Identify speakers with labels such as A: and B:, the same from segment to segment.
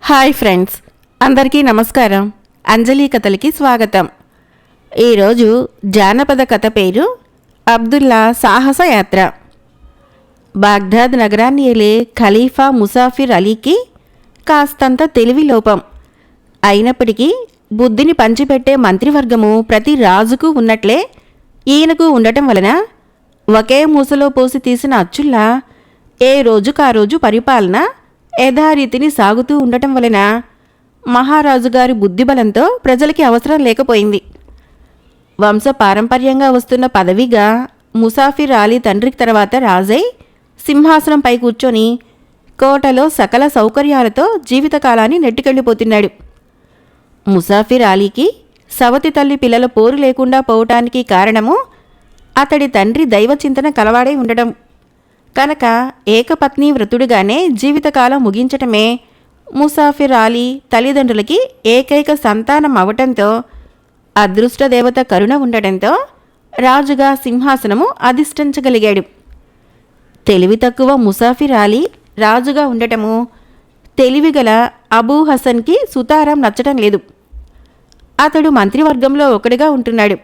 A: Hi friends, అందరికీ నమస్కారం. అంజలి కథలకి స్వాగతం. ఈరోజు జానపద కథ పేరు అబ్దుల్లా సాహస యాత్ర. బాగ్దాద్ నగరాన్ని ఏలే ఖలీఫా ముసాఫిర్ అలీకి కాస్తంత తెలివి లోపం. అయినప్పటికీ బుద్ధిని పంచిపెట్టే మంత్రివర్గము ప్రతి రాజుకు ఉన్నట్లే ఈయనకు ఉండటం వలన ఒకే మూసలో పోసి తీసిన అచ్చుల్లా ఏ రోజుకా రోజు పరిపాలన యథారీతిని సాగుతూ ఉండటం వలన మహారాజుగారి బుద్ధిబలంతో ప్రజలకి అవసరం లేకపోయింది. వంశపారంపర్యంగా వస్తున్న పదవిగా ముసాఫిర్ అలీ తండ్రికి తర్వాత రాజై సింహాసనంపై కూర్చొని కోటలో సకల సౌకర్యాలతో జీవితకాలాన్ని నెట్టుకెళ్ళిపోతున్నాడు. ముసాఫిర్ అలీకి సవతి తల్లి పిల్లల పోరు లేకుండా పోవటానికి కారణము అతడి తండ్రి దైవచింతన కలవాడై ఉండటం. కనుక ఏకపత్ని వ్రతుడిగానే జీవితకాలం ముగించటమే ముసాఫిర్ అలీ తల్లిదండ్రులకి ఏకైక సంతానం అవటంతో అదృష్టదేవత కరుణ ఉండటంతో రాజుగా సింహాసనము అధిష్ఠించగలిగాడు. తెలివి తక్కువ ముసాఫిర్ అలీ రాజుగా ఉండటము తెలివిగల అబూ హసన్కి సుతారం నచ్చటం లేదు. అతడు మంత్రివర్గంలో ఒకటిగా ఉంటున్నాడు.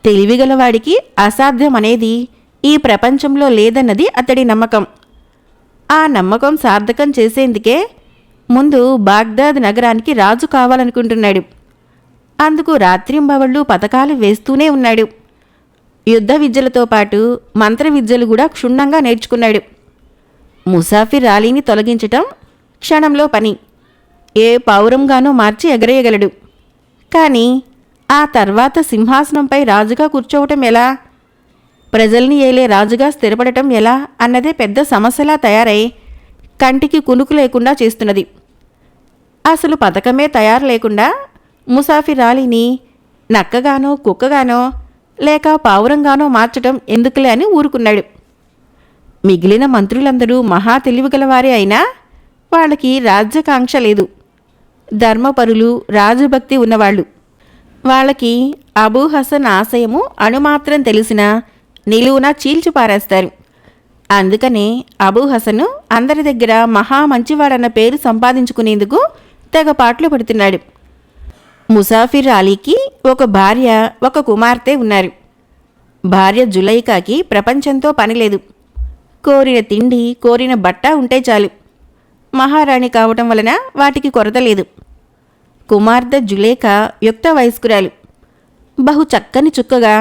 A: తెలివిగలవాడికి అసాధ్యం అనేది ఈ ప్రపంచంలో లేదన్నది అతడి నమ్మకం. ఆ నమ్మకం సార్థకం చేసేందుకే ముందు బాగ్దాద్ నగరానికి రాజు కావాలనుకుంటున్నాడు. అందుకు రాత్రింబవళ్ళు పథకాలు వేస్తూనే ఉన్నాడు. యుద్ధ విద్యలతో పాటు మంత్ర విద్యలు కూడా క్షుణ్ణంగా నేర్చుకున్నాడు. ముసాఫిర్ అలీని తొలగించటం క్షణంలో పని. ఏ పౌరంగానూ మార్చి ఎగరేయగలడు. కానీ ఆ తర్వాత సింహాసనంపై రాజుగా కూర్చోవటం ఎలా, ప్రజల్ని ఏలే రాజుగా స్థిరపడటం ఎలా అన్నదే పెద్ద సమస్యలా తయారై కంటికి కునుకు లేకుండా చేస్తున్నది. అసలు పథకమే తయారు లేకుండా ముసాఫిర్ అలీని నక్కగానో కుక్కగానో లేక పావురంగానో మార్చటం ఎందుకులే అని ఊరుకున్నాడు. మిగిలిన మంత్రులందరూ మహా తెలివిగలవారే అయినా వాళ్ళకి రాజ్యకాంక్ష లేదు. ధర్మపరులు, రాజభక్తి ఉన్నవాళ్ళు. వాళ్ళకి అబూ హసన్ ఆశయము అణుమాత్రం తెలిసినా నిలువునా చీల్చి పారేస్తారు. అందుకనే అబూ హసను అందరి దగ్గర మహా మంచివాడన్న పేరు సంపాదించుకునేందుకు తెగ పాటలు పడుతున్నాడు. ముసాఫిర్ అలీకి ఒక భార్య, ఒక కుమార్తె ఉన్నారు. భార్య జులైకాకి ప్రపంచంతో పనిలేదు. కోరిన తిండి, కోరిన బట్ట ఉంటే చాలు. మహారాణి కావటం వలన వాటికి కొరత లేదు. కుమార్తె జులేఖా యుక్త వయస్కురాలు. బహు చక్కని చుక్కగా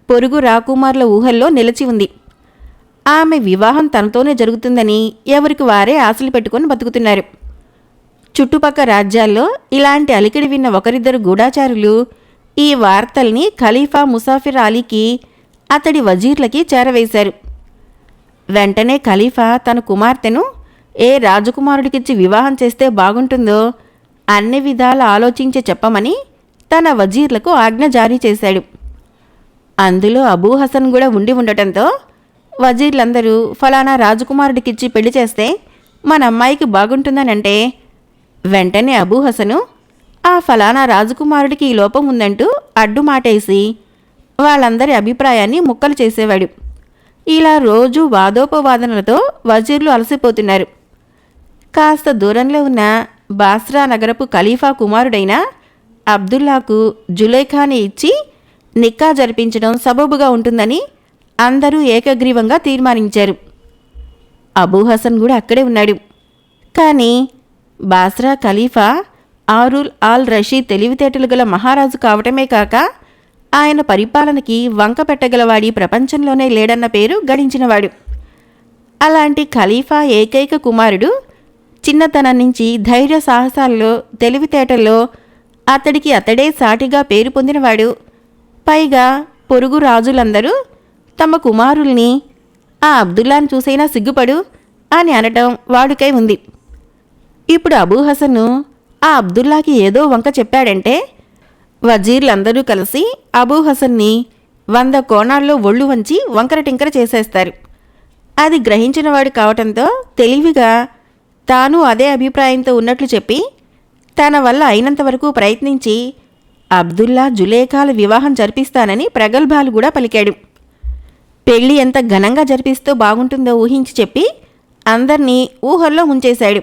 A: పొరుగు రాకుమార్ల ఊహల్లో నిలిచి ఉంది. ఆమె వివాహం తనతోనే జరుగుతుందని ఎవరికి వారే ఆశలు పెట్టుకొని బతుకుతున్నారు. చుట్టుపక్క రాజ్యాల్లో ఇలాంటి అలికిడి విన్న ఒకరిద్దరు గూఢాచారులు ఈ వార్తల్ని ఖలీఫా ముసాఫిర్ అలీకి, అతడి వజీర్లకి చేరవేశారు. వెంటనే ఖలీఫా తన కుమార్తెను ఏ రాజకుమారుడికిచ్చి వివాహం చేస్తే బాగుంటుందో అన్ని విధాల ఆలోచించి చెప్పమని తన వజీర్లకు ఆజ్ఞ జారీ చేశాడు. అందులో అబూ హసన్ కూడా ఉండి ఉండటంతో వజీర్లందరూ ఫలానా రాజకుమారుడికిచ్చి పెళ్లి చేస్తే మన అమ్మాయికి బాగుంటుందనంటే వెంటనే అబూ హసను ఆ ఫలానా రాజకుమారుడికి ఈ లోపం ఉందంటూ అడ్డుమాటేసి వాళ్ళందరి అభిప్రాయాన్ని ముక్కలు చేసేవాడు. ఇలా రోజూ వాదోపవాదనలతో వజీర్లు అలసిపోతున్నారు. కాస్త దూరంలో ఉన్న బాస్రా నగరపు ఖలీఫా కుమారుడైన అబ్దుల్లాకు జులైఖాని ఇచ్చి నిక్కా జరిపించడం సబబుగా ఉంటుందని అందరూ ఏకగ్రీవంగా తీర్మానించారు. అబూ హసన్ కూడా అక్కడే ఉన్నాడు. కానీ బాస్రా ఖలీఫా ఆరుల్ ఆల్ రషీద్ తెలివితేటలు గల మహారాజు కావటమే కాక ఆయన పరిపాలనకి వంక పెట్టగలవాడి ప్రపంచంలోనే లేడన్న పేరు గడించినవాడు. అలాంటి ఖలీఫా ఏకైక కుమారుడు చిన్నతనం నుంచి ధైర్య సాహసాల్లో, తెలివితేటల్లో అతడికి అతడే సాటిగా పేరు పొందినవాడు. పైగా పొరుగు రాజులందరూ తమ కుమారుల్ని ఆ అబ్దుల్లాను చూసైనా సిగ్గుపడు అని అనటం వాడుకై ఉంది. ఇప్పుడు అబూ హసన్ను ఆ అబ్దుల్లాకి ఏదో వంక చెప్పాడంటే వజీర్లందరూ కలిసి అబూ హసన్ని 100 కోణాల్లో ఒళ్ళు వంచి వంకర టింకర చేసేస్తారు. అది గ్రహించినవాడు కావటంతో తెలివిగా తాను అదే అభిప్రాయంతో ఉన్నట్లు చెప్పి తన వల్ల అయినంతవరకు ప్రయత్నించి అబ్దుల్లా జులేఖాల వివాహం జరిపిస్తానని ప్రగల్భాలు కూడా పలికాడు. పెళ్లి ఎంత ఘనంగా జరిపిస్తూ బాగుంటుందో ఊహించి చెప్పి అందర్నీ ఊహల్లో ముంచేశాడు.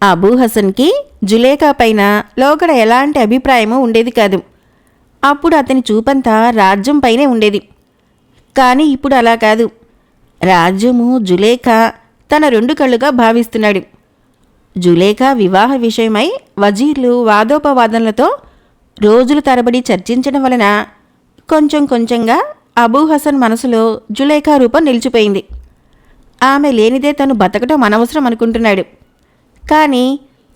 A: అబూ హసన్కి జులేఖా పైన లోగడ ఎలాంటి అభిప్రాయమూ ఉండేది కాదు. అప్పుడు అతని చూపంతా రాజ్యం పైనే ఉండేది. కానీ ఇప్పుడు అలా కాదు. రాజ్యము జులేఖా తన 2 కళ్ళుగా భావిస్తున్నాడు. జులేఖా వివాహ విషయమై వజీర్లు వాదోపవాదనలతో రోజుల తరబడి చర్చించడం వలన కొంచెం కొంచెంగా అబూ హసన్ మనసులో జులేఖా రూపం నిలిచిపోయింది. ఆమె లేనిదే తను బతకటం అనవసరం అనుకుంటున్నాడు. కానీ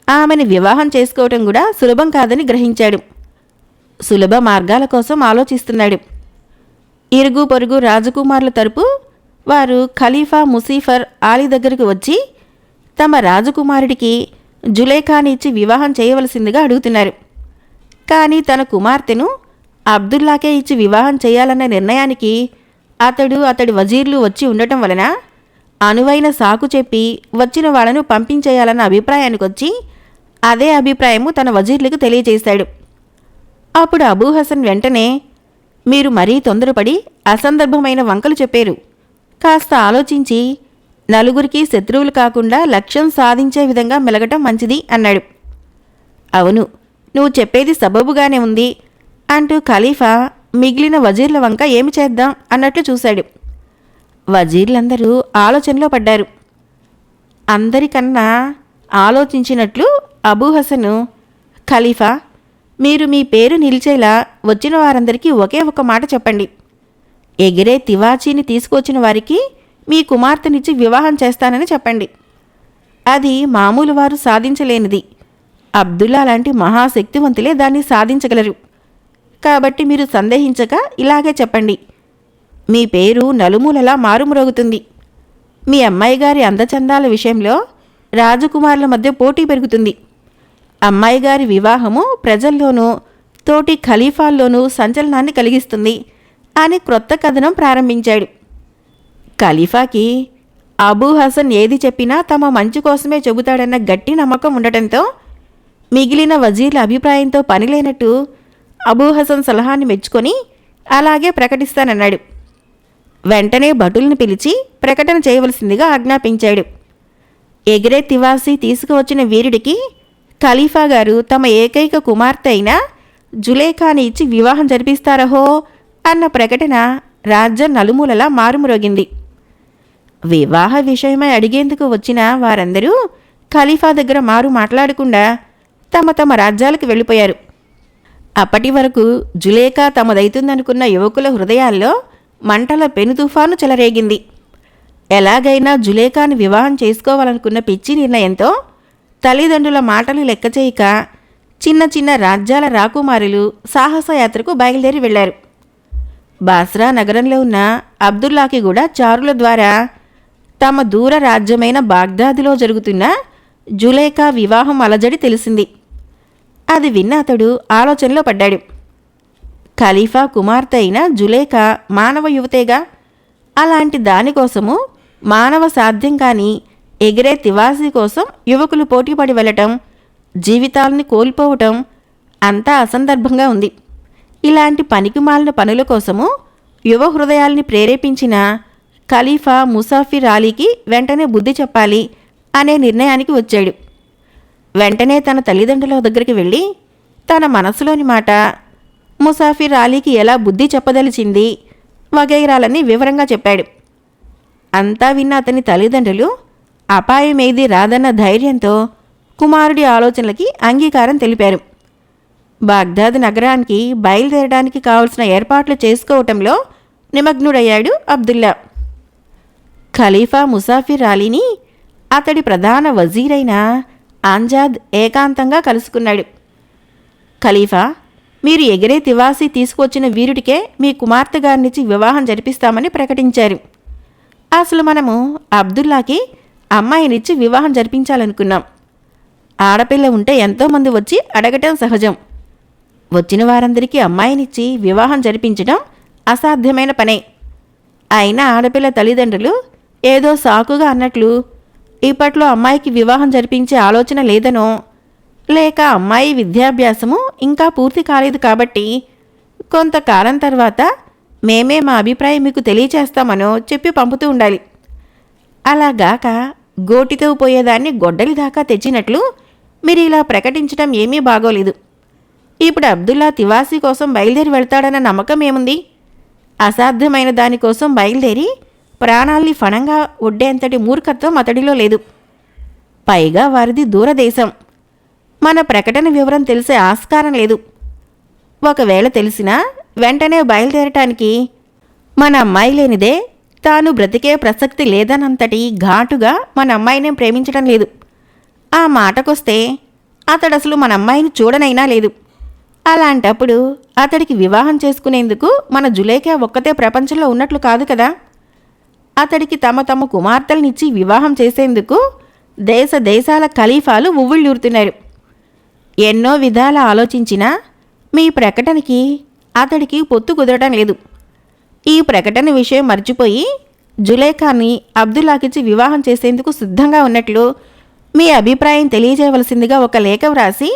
A: ఆమెను వివాహం చేసుకోవటం కూడా సులభం కాదని గ్రహించాడు. సులభ మార్గాల కోసం ఆలోచిస్తున్నాడు. ఇరుగు పొరుగు రాజకుమారుల తరపు వారు ఖలీఫా ముసీఫర్ ఆలీ దగ్గరకు వచ్చి తమ రాజకుమారుడికి జులేఖాని ఇచ్చి వివాహం చేయవలసిందిగా అడుగుతున్నారు. కానీ తన కుమార్తెను అబ్దుల్లాకే ఇచ్చి వివాహం చేయాలన్న నిర్ణయానికి అతడి వజీర్లు వచ్చి ఉండటం వలన అనువైన సాకు చెప్పి వచ్చిన వాళ్ళను పంపించేయాలన్న అభిప్రాయానికొచ్చి అదే అభిప్రాయము తన వజీర్లకు తెలియజేశాడు. అప్పుడు అబూ హసన్ వెంటనే, మీరు మరీ తొందరపడి అసందర్భమైన వంకలు చెప్పారు. కాస్త ఆలోచించి నలుగురికి శత్రువులు కాకుండా లక్ష్యం సాధించే విధంగా మెలగటం మంచిది అన్నాడు. అవును, నువ్వు చెప్పేది సబబుగానే ఉంది అంటూ ఖలీఫా మిగిలిన వజీర్ల వంక ఏమి చేద్దాం అన్నట్లు చూశాడు. వజీర్లందరూ ఆలోచనలో పడ్డారు. అందరికన్నా ఆలోచించినట్లు అబూ హసను, ఖలీఫా, మీరు మీ పేరు నిలిచేలా వచ్చిన వారందరికీ ఒకే ఒక మాట చెప్పండి. ఎగిరే తివాచీని తీసుకొచ్చిన వారికి మీ కుమార్తెనిచ్చి వివాహం చేస్తానని చెప్పండి. అది మామూలు వారు సాధించలేనిది. అబ్దుల్లా లాంటి మహాశక్తివంతులే దాన్ని సాధించగలరు. కాబట్టి మీరు సందేహించక ఇలాగే చెప్పండి. మీ పేరు నలుమూలలా మారుమ్రోగుతుంది. మీ అమ్మాయి గారి అందచందాల విషయంలో రాజకుమారుల మధ్య పోటీ పెరుగుతుంది. అమ్మాయి గారి వివాహము ప్రజల్లోనూ తోటి ఖలీఫాల్లోనూ సంచలనాన్ని కలిగిస్తుంది అని క్రొత్త కథనం ప్రారంభించాడు. ఖలీఫాకి అబూ హసన్ ఏది చెప్పినా తమ మంచి కోసమే చెబుతాడన్న గట్టి నమ్మకం ఉండటంతో మిగిలిన వజీర్ల అభిప్రాయంతో పనిలేనట్టు అబూ హసన్ సలహాన్ని మెచ్చుకొని అలాగే ప్రకటిస్తానన్నాడు. వెంటనే భటుల్ని పిలిచి ప్రకటన చేయవలసిందిగా ఆజ్ఞాపించాడు. ఎగిరే తివాసీ తీసుకువచ్చిన వీరుడికి ఖలీఫా గారు తమ ఏకైక కుమార్తె అయిన జులేఖాని ఇచ్చి వివాహం జరిపిస్తారహో అన్న ప్రకటన రాజ్యం నలుమూలలా మారుమ్రోగింది. వివాహ విషయమై అడిగేందుకు వచ్చిన వారందరూ ఖలీఫా దగ్గర మాట్లాడకుండా తమ తమ రాజ్యాలకు వెళ్ళిపోయారు. అప్పటి వరకు జులేఖా తమదైతుందనుకున్న యువకుల హృదయాల్లో మంటల పెనుతుఫాను చెలరేగింది. ఎలాగైనా జులేఖాను వివాహం చేసుకోవాలనుకున్న పిచ్చి నిర్ణయంతో తల్లిదండ్రుల మాటలు లెక్కచేయక చిన్న చిన్న రాజ్యాల రాకుమారులు సాహసయాత్రకు బయలుదేరి వెళ్లారు. బాస్రా నగరంలో ఉన్న అబ్దుల్లాకి కూడా చారుల ద్వారా తమ దూర రాజ్యమైన బాగ్దాదులో జరుగుతున్న జులేఖా వివాహం అలజడి తెలిసింది. అది విన్న అతడు ఆలోచనలో పడ్డాడు. ఖలీఫా కుమార్తె అయిన జులేఖా మానవ యువతేగా. అలాంటి దానికోసము మానవ సాధ్యం కాని ఎగిరే తివాసీ కోసం యువకులు పోటీపడి వెళ్ళటం, జీవితాలని కోల్పోవటం అంతా అసందర్భంగా ఉంది. ఇలాంటి పనికిమాలిన పనుల కోసము యువ హృదయాల్ని ప్రేరేపించిన ఖలీఫా ముసాఫిర్ ఆలీకి వెంటనే బుద్ధి చెప్పాలి అనే నిర్ణయానికి వచ్చాడు. వెంటనే తన తల్లిదండ్రుల దగ్గరికి వెళ్ళి తన మనసులోని మాట ముసాఫిర్ ఆలీకి ఎలా బుద్ధి చెప్పదలిచింది వగైరాలన్నీ వివరంగా చెప్పాడు. అంతా విన్న అతని తల్లిదండ్రులు అపాయమేది రాదన్న ధైర్యంతో కుమారుడి ఆలోచనలకి అంగీకారం తెలిపారు. బాగ్దాద్ నగరానికి బయలుదేరడానికి కావలసిన ఏర్పాట్లు చేసుకోవటంలో నిమగ్నుడయ్యాడు అబ్దుల్లా. ఖలీఫా ముసాఫిర్ ఆలీని అతడి ప్రధాన వజీరైన అంజాద్ ఏకాంతంగా కలుసుకున్నాడు. ఖలీఫా, మీరు ఎగిరే తివాసీ తీసుకొచ్చిన వీరుడికే మీ కుమార్తె గారినిచ్చి వివాహం జరిపిస్తామని ప్రకటించారు. అసలు మనము అబ్దుల్లాకి అమ్మాయినిచ్చి వివాహం జరిపించాలనుకున్నాం. ఆడపిల్ల ఉంటే ఎంతోమంది వచ్చి అడగటం సహజం. వచ్చిన వారందరికీ అమ్మాయినిచ్చి వివాహం జరిపించడం అసాధ్యమైన పనే. అయినా ఆడపిల్ల తల్లిదండ్రులు ఏదో సాకుగా అన్నట్లు ఇప్పట్లో అమ్మాయికి వివాహం జరిపించే ఆలోచన లేదనో, లేక అమ్మాయి విద్యాభ్యాసము ఇంకా పూర్తి కాలేదు కాబట్టి కొంతకాలం తర్వాత మేమే మా అభిప్రాయం మీకు తెలియచేస్తామనో చెప్పి పంపుతూ ఉండాలి. అలాగాక గోటితో పోయేదాన్ని గొడ్డలి దాకా తెచ్చినట్లు మీరు ఇలా ప్రకటించడం ఏమీ బాగోలేదు. ఇప్పుడు అబ్దుల్లా తివాసీ కోసం బయలుదేరి వెళ్తాడన్న నమ్మకం ఏముంది? అసాధ్యమైన దానికోసం బయలుదేరి ప్రాణాల్ని ఫణంగా ఒడ్డేంతటి మూర్ఖత్వం అతడిలో లేదు. పైగా వారిది దూరదేశం. మన ప్రకటన వివరం తెలిసే ఆస్కారం లేదు. ఒకవేళ తెలిసినా వెంటనే బయలుదేరటానికి మన అమ్మాయి లేనిదే తాను బ్రతికే ప్రసక్తి లేదనంతటి ఘాటుగా మన అమ్మాయినే ప్రేమించడం లేదు. ఆ మాటకొస్తే అతడసలు మన అమ్మాయిని చూడనైనా లేదు. అలాంటప్పుడు అతడికి వివాహం చేసుకునేందుకు మన జులేఖా ఒక్కతే ప్రపంచంలో ఉన్నట్లు కాదు కదా. అతడికి తమ కుమార్తెలనిచ్చి వివాహం చేసేందుకు దేశ దేశాల ఖలీఫాలు ఉవ్విళ్ళూరుతున్నారు. ఎన్నో విధాల ఆలోచించినా మీ ప్రకటనకి అతడికి పొత్తు కుదరడం లేదు. ఈ ప్రకటన విషయం మర్చిపోయి జులేఖాని అబ్దుల్లాకిచ్చి వివాహం చేసేందుకు సిద్ధంగా ఉన్నట్లు మీ అభిప్రాయం తెలియజేయవలసిందిగా ఒక లేఖ వ్రాసి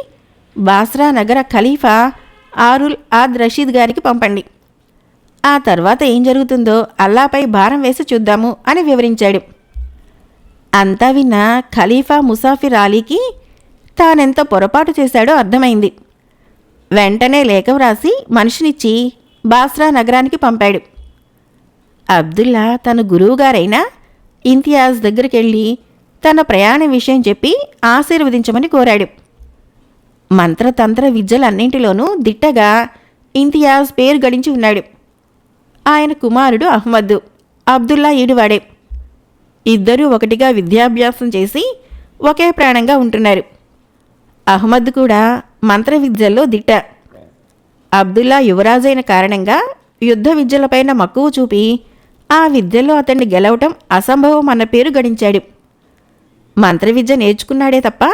A: బాస్రా నగర ఖలీఫా ఆరుల్ ఆద్ రషీద్ గారికి పంపండి. ఆ తర్వాత ఏం జరుగుతుందో అల్లాపై భారం వేసి చూద్దాము అని వివరించాడు. అంతా విన్న ఖలీఫా ముసాఫిర్ అలీకి తానెంత పొరపాటు చేశాడో అర్థమైంది. వెంటనే లేఖ వ్రాసి మనిషినిచ్చి బాస్రా నగరానికి పంపాడు. అబ్దుల్లా తన గురువుగారైన ఇంతియాజ్ దగ్గరికెళ్ళి తన ప్రయాణ విషయం చెప్పి ఆశీర్వదించమని కోరాడు. మంత్రతంత్ర విద్యలన్నింటిలోనూ దిట్టగా ఇంతియాజ్ పేరు గడించి ఉన్నాడు. ఆయన కుమారుడు అహ్మద్, అబ్దుల్లా ఈడువాడే. ఇద్దరూ ఒకటిగా విద్యాభ్యాసం చేసి ఒకే ప్రాణంగా ఉంటున్నారు. అహ్మద్ కూడా మంత్ర విద్యల్లో దిట్ట. అబ్దుల్లా యువరాజైన కారణంగా యుద్ధ విద్యలపైన మక్కువ చూపి ఆ విద్యలో అతన్ని గెలవటం అసంభవం అన్న పేరు గడించాడు. మంత్ర విద్య నేర్చుకున్నాడే తప్ప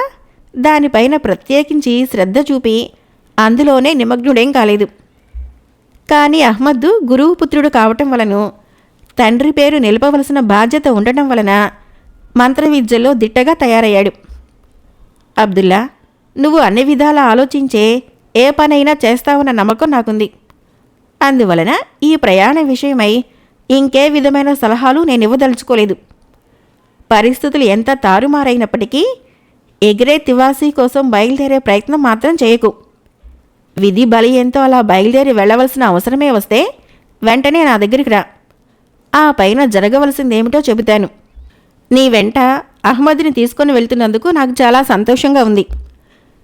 A: దానిపైన ప్రత్యేకించి శ్రద్ధ చూపి అందులోనే నిమగ్నుడేం కాలేదు. కానీ అహ్మద్ గురువు పుత్రుడు కావటం వలన తండ్రి పేరు నిలపవలసిన బాధ్యత ఉండటం వలన మంత్ర విద్యలో దిట్టగా తయారయ్యాడు. అబ్దుల్లా, నువ్వు అన్ని విధాలా ఆలోచించే ఏ పనైనా చేస్తావన్న నమ్మకం నాకుంది. అందువలన ఈ ప్రయాణ విషయమై ఇంకే విధమైన సలహాలు నేను ఇవ్వదలుచుకోలేదు. పరిస్థితులు ఎంత తారుమారైనప్పటికీ ఎగిరే తివాసీ కోసం బయలుదేరే ప్రయత్నం మాత్రం చేయకు. విధి బలి ఎంతో అలా బయలుదేరి వెళ్ళవలసిన అవసరమే వస్తే వెంటనే నా దగ్గరికి రా. ఆ పైన జరగవలసిందేమిటో చెబుతాను. నీ వెంట అహ్మద్ని తీసుకొని వెళ్తున్నందుకు నాకు చాలా సంతోషంగా ఉంది.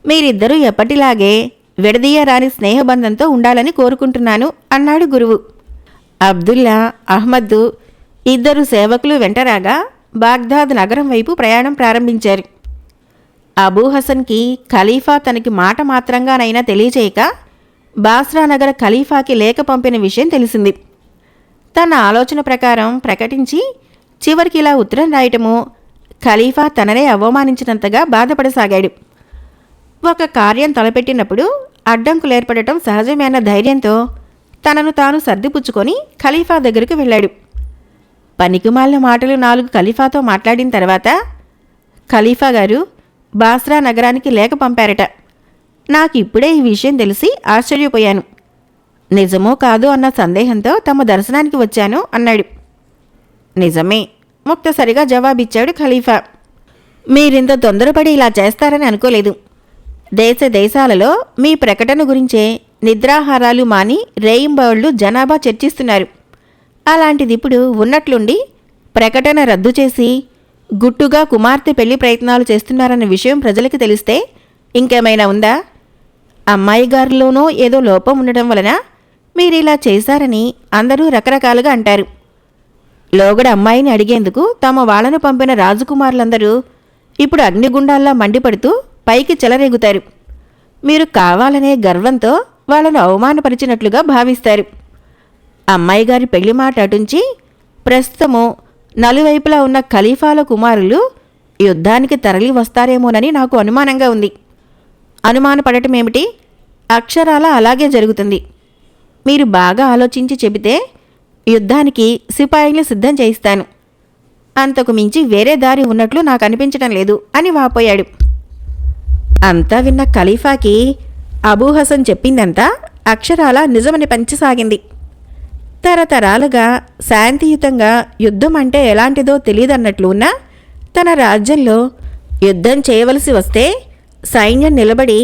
A: మీరిద్దరూ ఎప్పటిలాగే విడదీయరాని స్నేహబంధంతో ఉండాలని కోరుకుంటున్నాను అన్నాడు గురువు. అబ్దుల్లా, అహ్మద్ ఇద్దరు సేవకులు వెంటరాగా బాగ్దాద్ నగరం వైపు ప్రయాణం ప్రారంభించారు. అబూ హసన్కి ఖలీఫా తనకి మాట మాత్రంగానైనా తెలియచేయక బాస్రా నగర ఖలీఫాకి లేఖ పంపిన విషయం తెలిసింది. తన ఆలోచన ప్రకారం ప్రకటించి చివరికి ఇలా ఉత్తరం రాయటము ఖలీఫా తననే అవమానించినంతగా బాధపడసాగాడు. ఒక కార్యం తలపెట్టినప్పుడు అడ్డంకులేర్పడటం సహజమే అన్న ధైర్యంతో తనను తాను సర్దిపుచ్చుకొని ఖలీఫా దగ్గరికి వెళ్ళాడు. పనికిమాలిన మాటలు 4 ఖలీఫాతో మాట్లాడిన తర్వాత, ఖలీఫా గారు బాస్రా నగరానికి లేఖ పంపారట. నాకిప్పుడే ఈ విషయం తెలిసి ఆశ్చర్యపోయాను. నిజమో కాదో అన్న సందేహంతో తమ దర్శనానికి వచ్చాను అన్నాడు. నిజమే, ముక్తసరిగా జవాబిచ్చాడు ఖలీఫా. మీరింత తొందరపడి ఇలా చేస్తారని అనుకోలేదు. దేశ దేశాలలో మీ ప్రకటన గురించే నిద్రాహారాలు మాని రేయింబవళ్లు జనాభా చర్చిస్తున్నారు. అలాంటిది ఇప్పుడు ఉన్నట్లుండి ప్రకటన రద్దు చేసి గుట్టుగా కుమార్తె పెళ్లి ప్రయత్నాలు చేస్తున్నారన్న విషయం ప్రజలకి తెలిస్తే ఇంకేమైనా ఉందా? అమ్మాయి గారిలోనో ఏదో లోపం ఉండడం వలన మీరిలా చేశారని అందరూ రకరకాలుగా అంటారు. లోగడ అమ్మాయిని అడిగేందుకు తమ వాళ్లను పంపిన రాజకుమారులందరూ ఇప్పుడు అగ్నిగుండాల్లా మండిపడుతూ పైకి చెలరేగుతారు. మీరు కావాలనే గర్వంతో వాళ్ళను అవమానపరిచినట్లుగా భావిస్తారు. అమ్మాయి గారి పెళ్లి మాట అటుంచి ప్రస్తుతము నలువైపులా ఉన్న ఖలీఫాల కుమారులు యుద్ధానికి తరలి వస్తారేమోనని నాకు అనుమానంగా ఉంది. అనుమానపడటమేమిటి? అక్షరాల అలాగే జరుగుతుంది. మీరు బాగా ఆలోచించి చెబితే యుద్ధానికి సిపాయిల్ని సిద్ధం చేయిస్తాను. అంతకు మించి వేరే దారి ఉన్నట్లు నాకు అనిపించడం లేదు అని వాపోయాడు. అంతా విన్న ఖలీఫాకి అబూ హసన్ చెప్పిందంతా అక్షరాల నిజమని పంచసాగింది. తరతరాలుగా శాంతియుతంగా యుద్ధం అంటే ఎలాంటిదో తెలియదన్నట్లు ఉన్న తన రాజ్యంలో యుద్ధం చేయవలసి వస్తే సైన్యం నిలబడి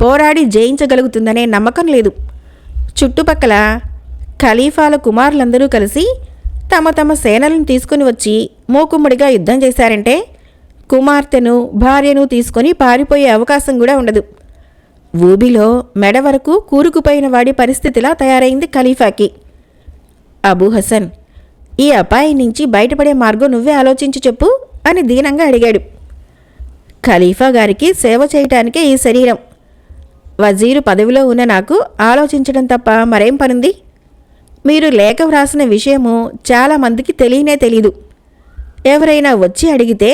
A: పోరాడి జయించగలుగుతుందనే నమ్మకం లేదు. చుట్టుపక్కల ఖలీఫాల కుమారులందరూ కలిసి తమ తమ సేనలను తీసుకుని వచ్చి మూకుమ్మడిగా యుద్ధం చేశారంటే కుమార్తెను భార్యను తీసుకొని పారిపోయే అవకాశం కూడా ఉండదు. ఊబిలో మెడ వరకు కూరుకుపోయిన వాడి పరిస్థితిలా తయారైంది ఖలీఫాకి. అబూ హసన్, ఈ అపాయం నుంచి బయటపడే మార్గం నువ్వే ఆలోచించి చెప్పు అని దీనంగా అడిగాడు. ఖలీఫా గారికి సేవ చేయటానికే ఈ శరీరం. వజీరు పదవిలో ఉన్న నాకు ఆలోచించడం తప్ప మరేం పనుంది? మీరు లేఖ వ్రాసిన విషయము చాలామందికి తెలియనే తెలీదు. ఎవరైనా వచ్చి అడిగితే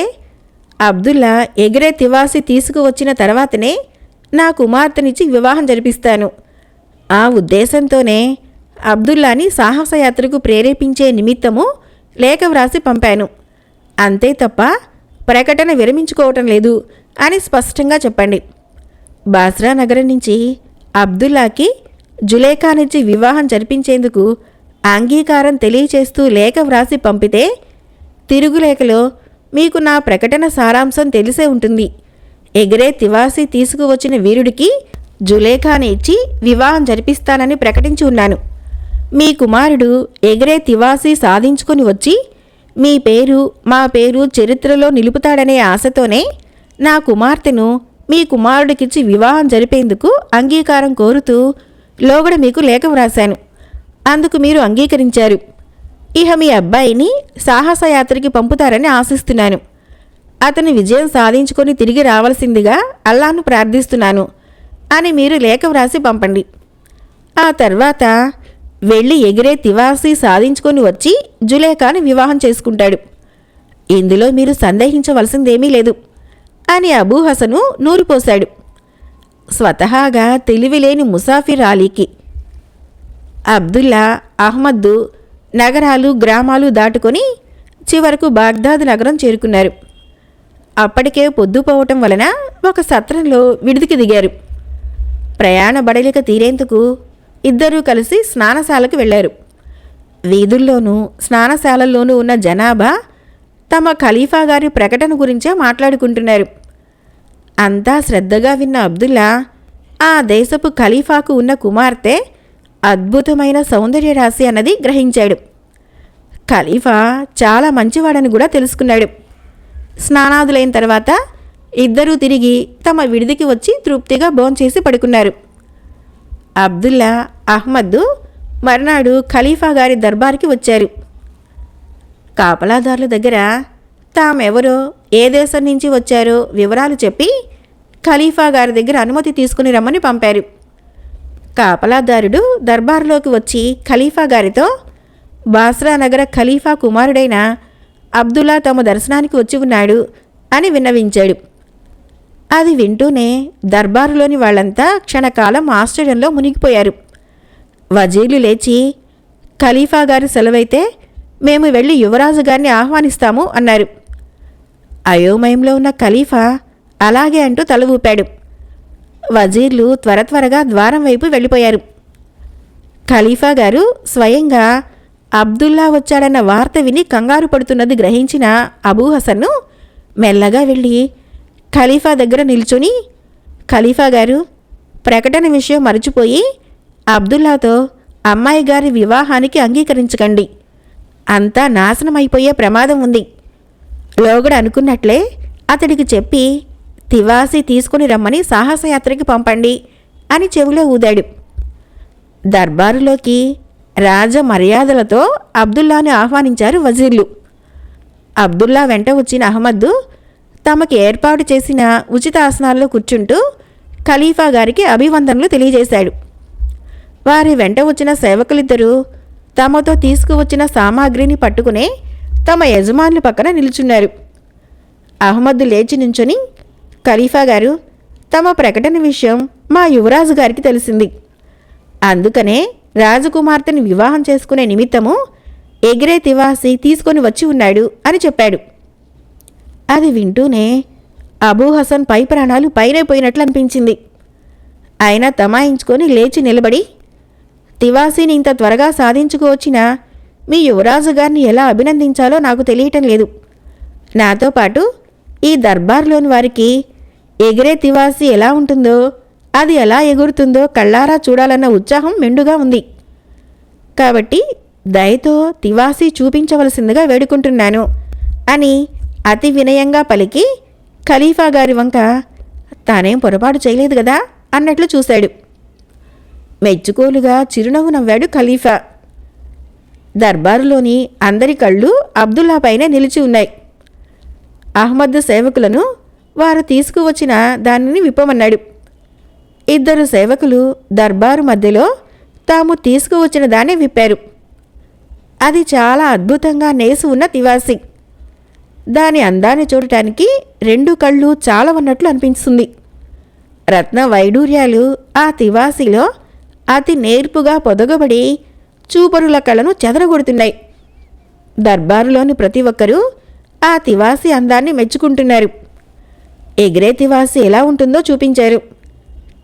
A: అబ్దుల్లా ఎగిరే తివాసి తీసుకువచ్చిన తర్వాతనే నా కుమార్తెనిచ్చి వివాహం జరిపిస్తాను. ఆ ఉద్దేశంతోనే అబ్దుల్లాని సాహసయాత్రకు ప్రేరేపించే నిమిత్తము లేఖ వ్రాసి పంపాను. అంతే తప్ప ప్రకటన విరమించుకోవటం లేదు అని స్పష్టంగా చెప్పండి. బాస్రా నగరం నుంచి అబ్దుల్లాకి జులేఖానిచ్చి వివాహం జరిపించేందుకు అంగీకారం తెలియచేస్తూ లేఖ వ్రాసి పంపితే తిరుగులేఖలో మీకు నా ప్రకటన సారాంశం తెలిసే ఉంటుంది. ఎగిరే తివాసి తీసుకువచ్చిన వీరుడికి జులేఖాని ఇచ్చి వివాహం జరిపిస్తానని ప్రకటించి ఉన్నాను. మీ కుమారుడు ఎగిరే తివాసి సాధించుకొని వచ్చి మీ పేరు మా పేరు చరిత్రలో నిలుపుతాడనే ఆశతోనే నా కుమార్తెను మీ కుమారుడికిచ్చి వివాహం జరిపేందుకు అంగీకారం కోరుతూ లోగడ మీకు లేఖ వ్రాశాను. అందుకు మీరు అంగీకరించారు. ఇహ మీ అబ్బాయిని సాహసయాత్రకి పంపుతారని ఆశిస్తున్నాను. అతను విజయం సాధించుకొని తిరిగి రావాల్సిందిగా అల్లాను ప్రార్థిస్తున్నాను అని మీరు లేఖ వ్రాసి పంపండి. ఆ తర్వాత వెళ్ళి ఎగిరే తివాసి సాధించుకొని వచ్చి జులేఖాను వివాహం చేసుకుంటాడు. ఇందులో మీరు సందేహించవలసిందేమీ లేదు అని అబూ హసను నూరిపోశాడు. స్వతహాగా తెలివిలేని ముసాఫిర్ అలీకి అబ్దుల్లా, అహ్మద్దు నగరాలు గ్రామాలు దాటుకొని చివరకు బాగ్దాద్ నగరం చేరుకున్నారు. అప్పటికే పొద్దుపోవటం వలన ఒక సత్రంలో విడిదికి దిగారు. ప్రయాణ బడలిక తీరేందుకు ఇద్దరూ కలిసి స్నానశాలకు వెళ్లారు. వీధుల్లోనూ స్నానశాలల్లోనూ ఉన్న జనాభా తమ ఖలీఫా గారి ప్రకటన గురించే మాట్లాడుకుంటున్నారు. అంతా శ్రద్ధగా విన్న అబ్దుల్లా ఆ దేశపు ఖలీఫాకు ఉన్న కుమార్తె అద్భుతమైన సౌందర్య రాశి అన్నది గ్రహించాడు. ఖలీఫా చాలా మంచివాడని కూడా తెలుసుకున్నాడు. స్నానాదులైన తర్వాత ఇద్దరూ తిరిగి తమ విడిదికి వచ్చి తృప్తిగా భోంచేసి పడుకున్నారు. అబ్దుల్లా, అహ్మద్దు మర్నాడు ఖలీఫా గారి దర్బార్కి వచ్చారు. కాపలాదారుల దగ్గర తామెవరో ఏ దేశం నుంచి వచ్చారో వివరాలు చెప్పి ఖలీఫా గారి దగ్గర అనుమతి తీసుకుని రమ్మని పంపారు. కాపలాదారుడు దర్బారులోకి వచ్చి ఖలీఫా గారితో బాస్రా నగర ఖలీఫా కుమారుడైన అబ్దుల్లా తమ దర్శనానికి వచ్చి ఉన్నాడు అని విన్నవించాడు. అది వింటూనే దర్బారులోని వాళ్ళంతా క్షణకాలం ఆశ్చర్యంలో మునిగిపోయారు. వజీర్లు లేచి, ఖలీఫా గారి సెలవైతే మేము వెళ్ళి యువరాజు గారిని ఆహ్వానిస్తాము అన్నారు. అయోమయంలో ఉన్న ఖలీఫా అలాగే అంటూ తల ఊపాడు. వజీర్లు త్వరగా ద్వారం వైపు వెళ్ళిపోయారు. ఖలీఫా గారు స్వయంగా అబ్దుల్లా వచ్చాడన్న వార్త విని కంగారు పడుతున్నది గ్రహించిన అబూ హసన్ను మెల్లగా వెళ్ళి ఖలీఫా దగ్గర నిల్చుని, ఖలీఫా గారు, ప్రకటన విషయం మరచిపోయి అబ్దుల్లాతో అమ్మాయి గారి వివాహానికి అంగీకరించకండి. అంతా నాశనమైపోయే ప్రమాదం ఉంది. లోగడ అనుకున్నట్లే అతడికి చెప్పి తివాసి తీసుకుని రమ్మని సాహసయాత్రకి పంపండి అని చెవిలో ఊదాడు. దర్బారులోకి రాజ మర్యాదలతో అబ్దుల్లాను ఆహ్వానించారు వజీర్లు. అబ్దుల్లా వెంట వచ్చిన అహ్మద్దు తమకి ఏర్పాటు చేసిన ఉచిత ఆసనాల్లో కూర్చుంటూ ఖలీఫా గారికి అభివందనలు తెలియజేశాడు. వారి వెంట వచ్చిన సేవకులిద్దరూ తమతో తీసుకువచ్చిన సామాగ్రిని పట్టుకునే తమ యజమానుల పక్కన నిలుచున్నారు. అహ్మద్దు లేచి నుంచొని, ఖలీఫా గారు, తమ ప్రకటన విషయం మా యువరాజు గారికి తెలిసింది. అందుకనే రాజకుమార్తెని వివాహం చేసుకునే నిమిత్తము ఎగిరే తివాసి తీసుకొని వచ్చి ఉన్నాడు అని చెప్పాడు. అది వింటూనే అబూ హసన్ పై ప్రాణాలు పైనే పోయినట్లు అనిపించింది. ఆయన తమాయించుకొని లేచి నిలబడి, తివాసీని ఇంత త్వరగా సాధించుకోవచ్చిన మీ యువరాజు గారిని ఎలా అభినందించాలో నాకు తెలియటం లేదు. నాతో పాటు ఈ దర్బార్లోని వారికి ఎగిరే తివాసి ఎలా ఉంటుందో, అది ఎలా ఎగురుతుందో కళ్ళారా చూడాలన్న ఉత్సాహం మెండుగా ఉంది. కాబట్టి దయతో తివాసి చూపించవలసిందిగా వేడుకుంటున్నాను అని అతి వినయంగా పలికి ఖలీఫా గారి వంక తానేం పొరపాటు చేయలేదు కదా అన్నట్లు చూశాడు. మెచ్చుకోలుగా చిరునవ్వు నవ్వాడు ఖలీఫా. దర్బారులోని అందరి కళ్ళు అబ్దుల్లా పైనే నిలిచి ఉన్నాయి. అహ్మద్ సేవకులను వారు తీసుకువచ్చిన దానిని విప్పమన్నాడు. ఇద్దరు సేవకులు దర్బారు మధ్యలో తాము తీసుకువచ్చిన దాన్ని విప్పారు. అది చాలా అద్భుతంగా నేసి ఉన్న తివాసి. దాని అందాన్ని చూడటానికి రెండు కళ్ళు చాలవన్నట్లు అనిపిస్తుంది. రత్న వైడూర్యాలు ఆ తివాసిలో అతి నేర్పుగా పొదగబడి చూపరుల కళ్ళను చెదరగొడుతున్నాయి. దర్బారులోని ప్రతి ఒక్కరూ ఆ తివాసి అందాన్ని మెచ్చుకుంటున్నారు. ఎగిరే తివాసి ఎలా ఉంటుందో చూపించారు,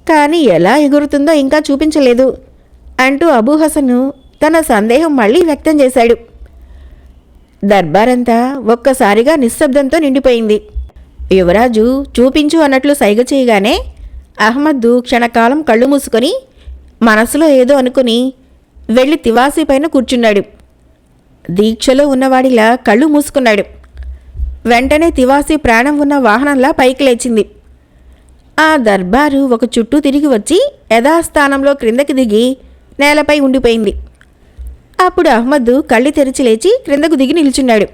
A: కానీ ఎలా ఎగురుతుందో ఇంకా చూపించలేదు అంటూ అబూ హసన్ తన సందేహం మళ్లీ వ్యక్తం చేశాడు. దర్బారంతా ఒక్కసారిగా నిశ్శబ్దంతో నిండిపోయింది. యువరాజు చూపించు అన్నట్లు సైగ చేయగానే అహ్మద్ క్షణకాలం కళ్ళు మూసుకొని మనసులో ఏదో అనుకుని వెళ్ళి తివాసీ పైన కూర్చున్నాడు. దీక్షలో ఉన్నవాడిలా కళ్ళు మూసుకున్నాడు. వెంటనే తివాసీ ప్రాణం ఉన్న వాహనంలా పైకి లేచింది. ఆ దర్బారు ఒక చుట్టూ తిరిగి వచ్చి యథాస్థానంలో క్రిందకి దిగి నేలపై ఉండిపోయింది. అప్పుడు అహ్మద్ కళ్ళు తెరిచి లేచి క్రిందకు దిగి నిల్చున్నాడు.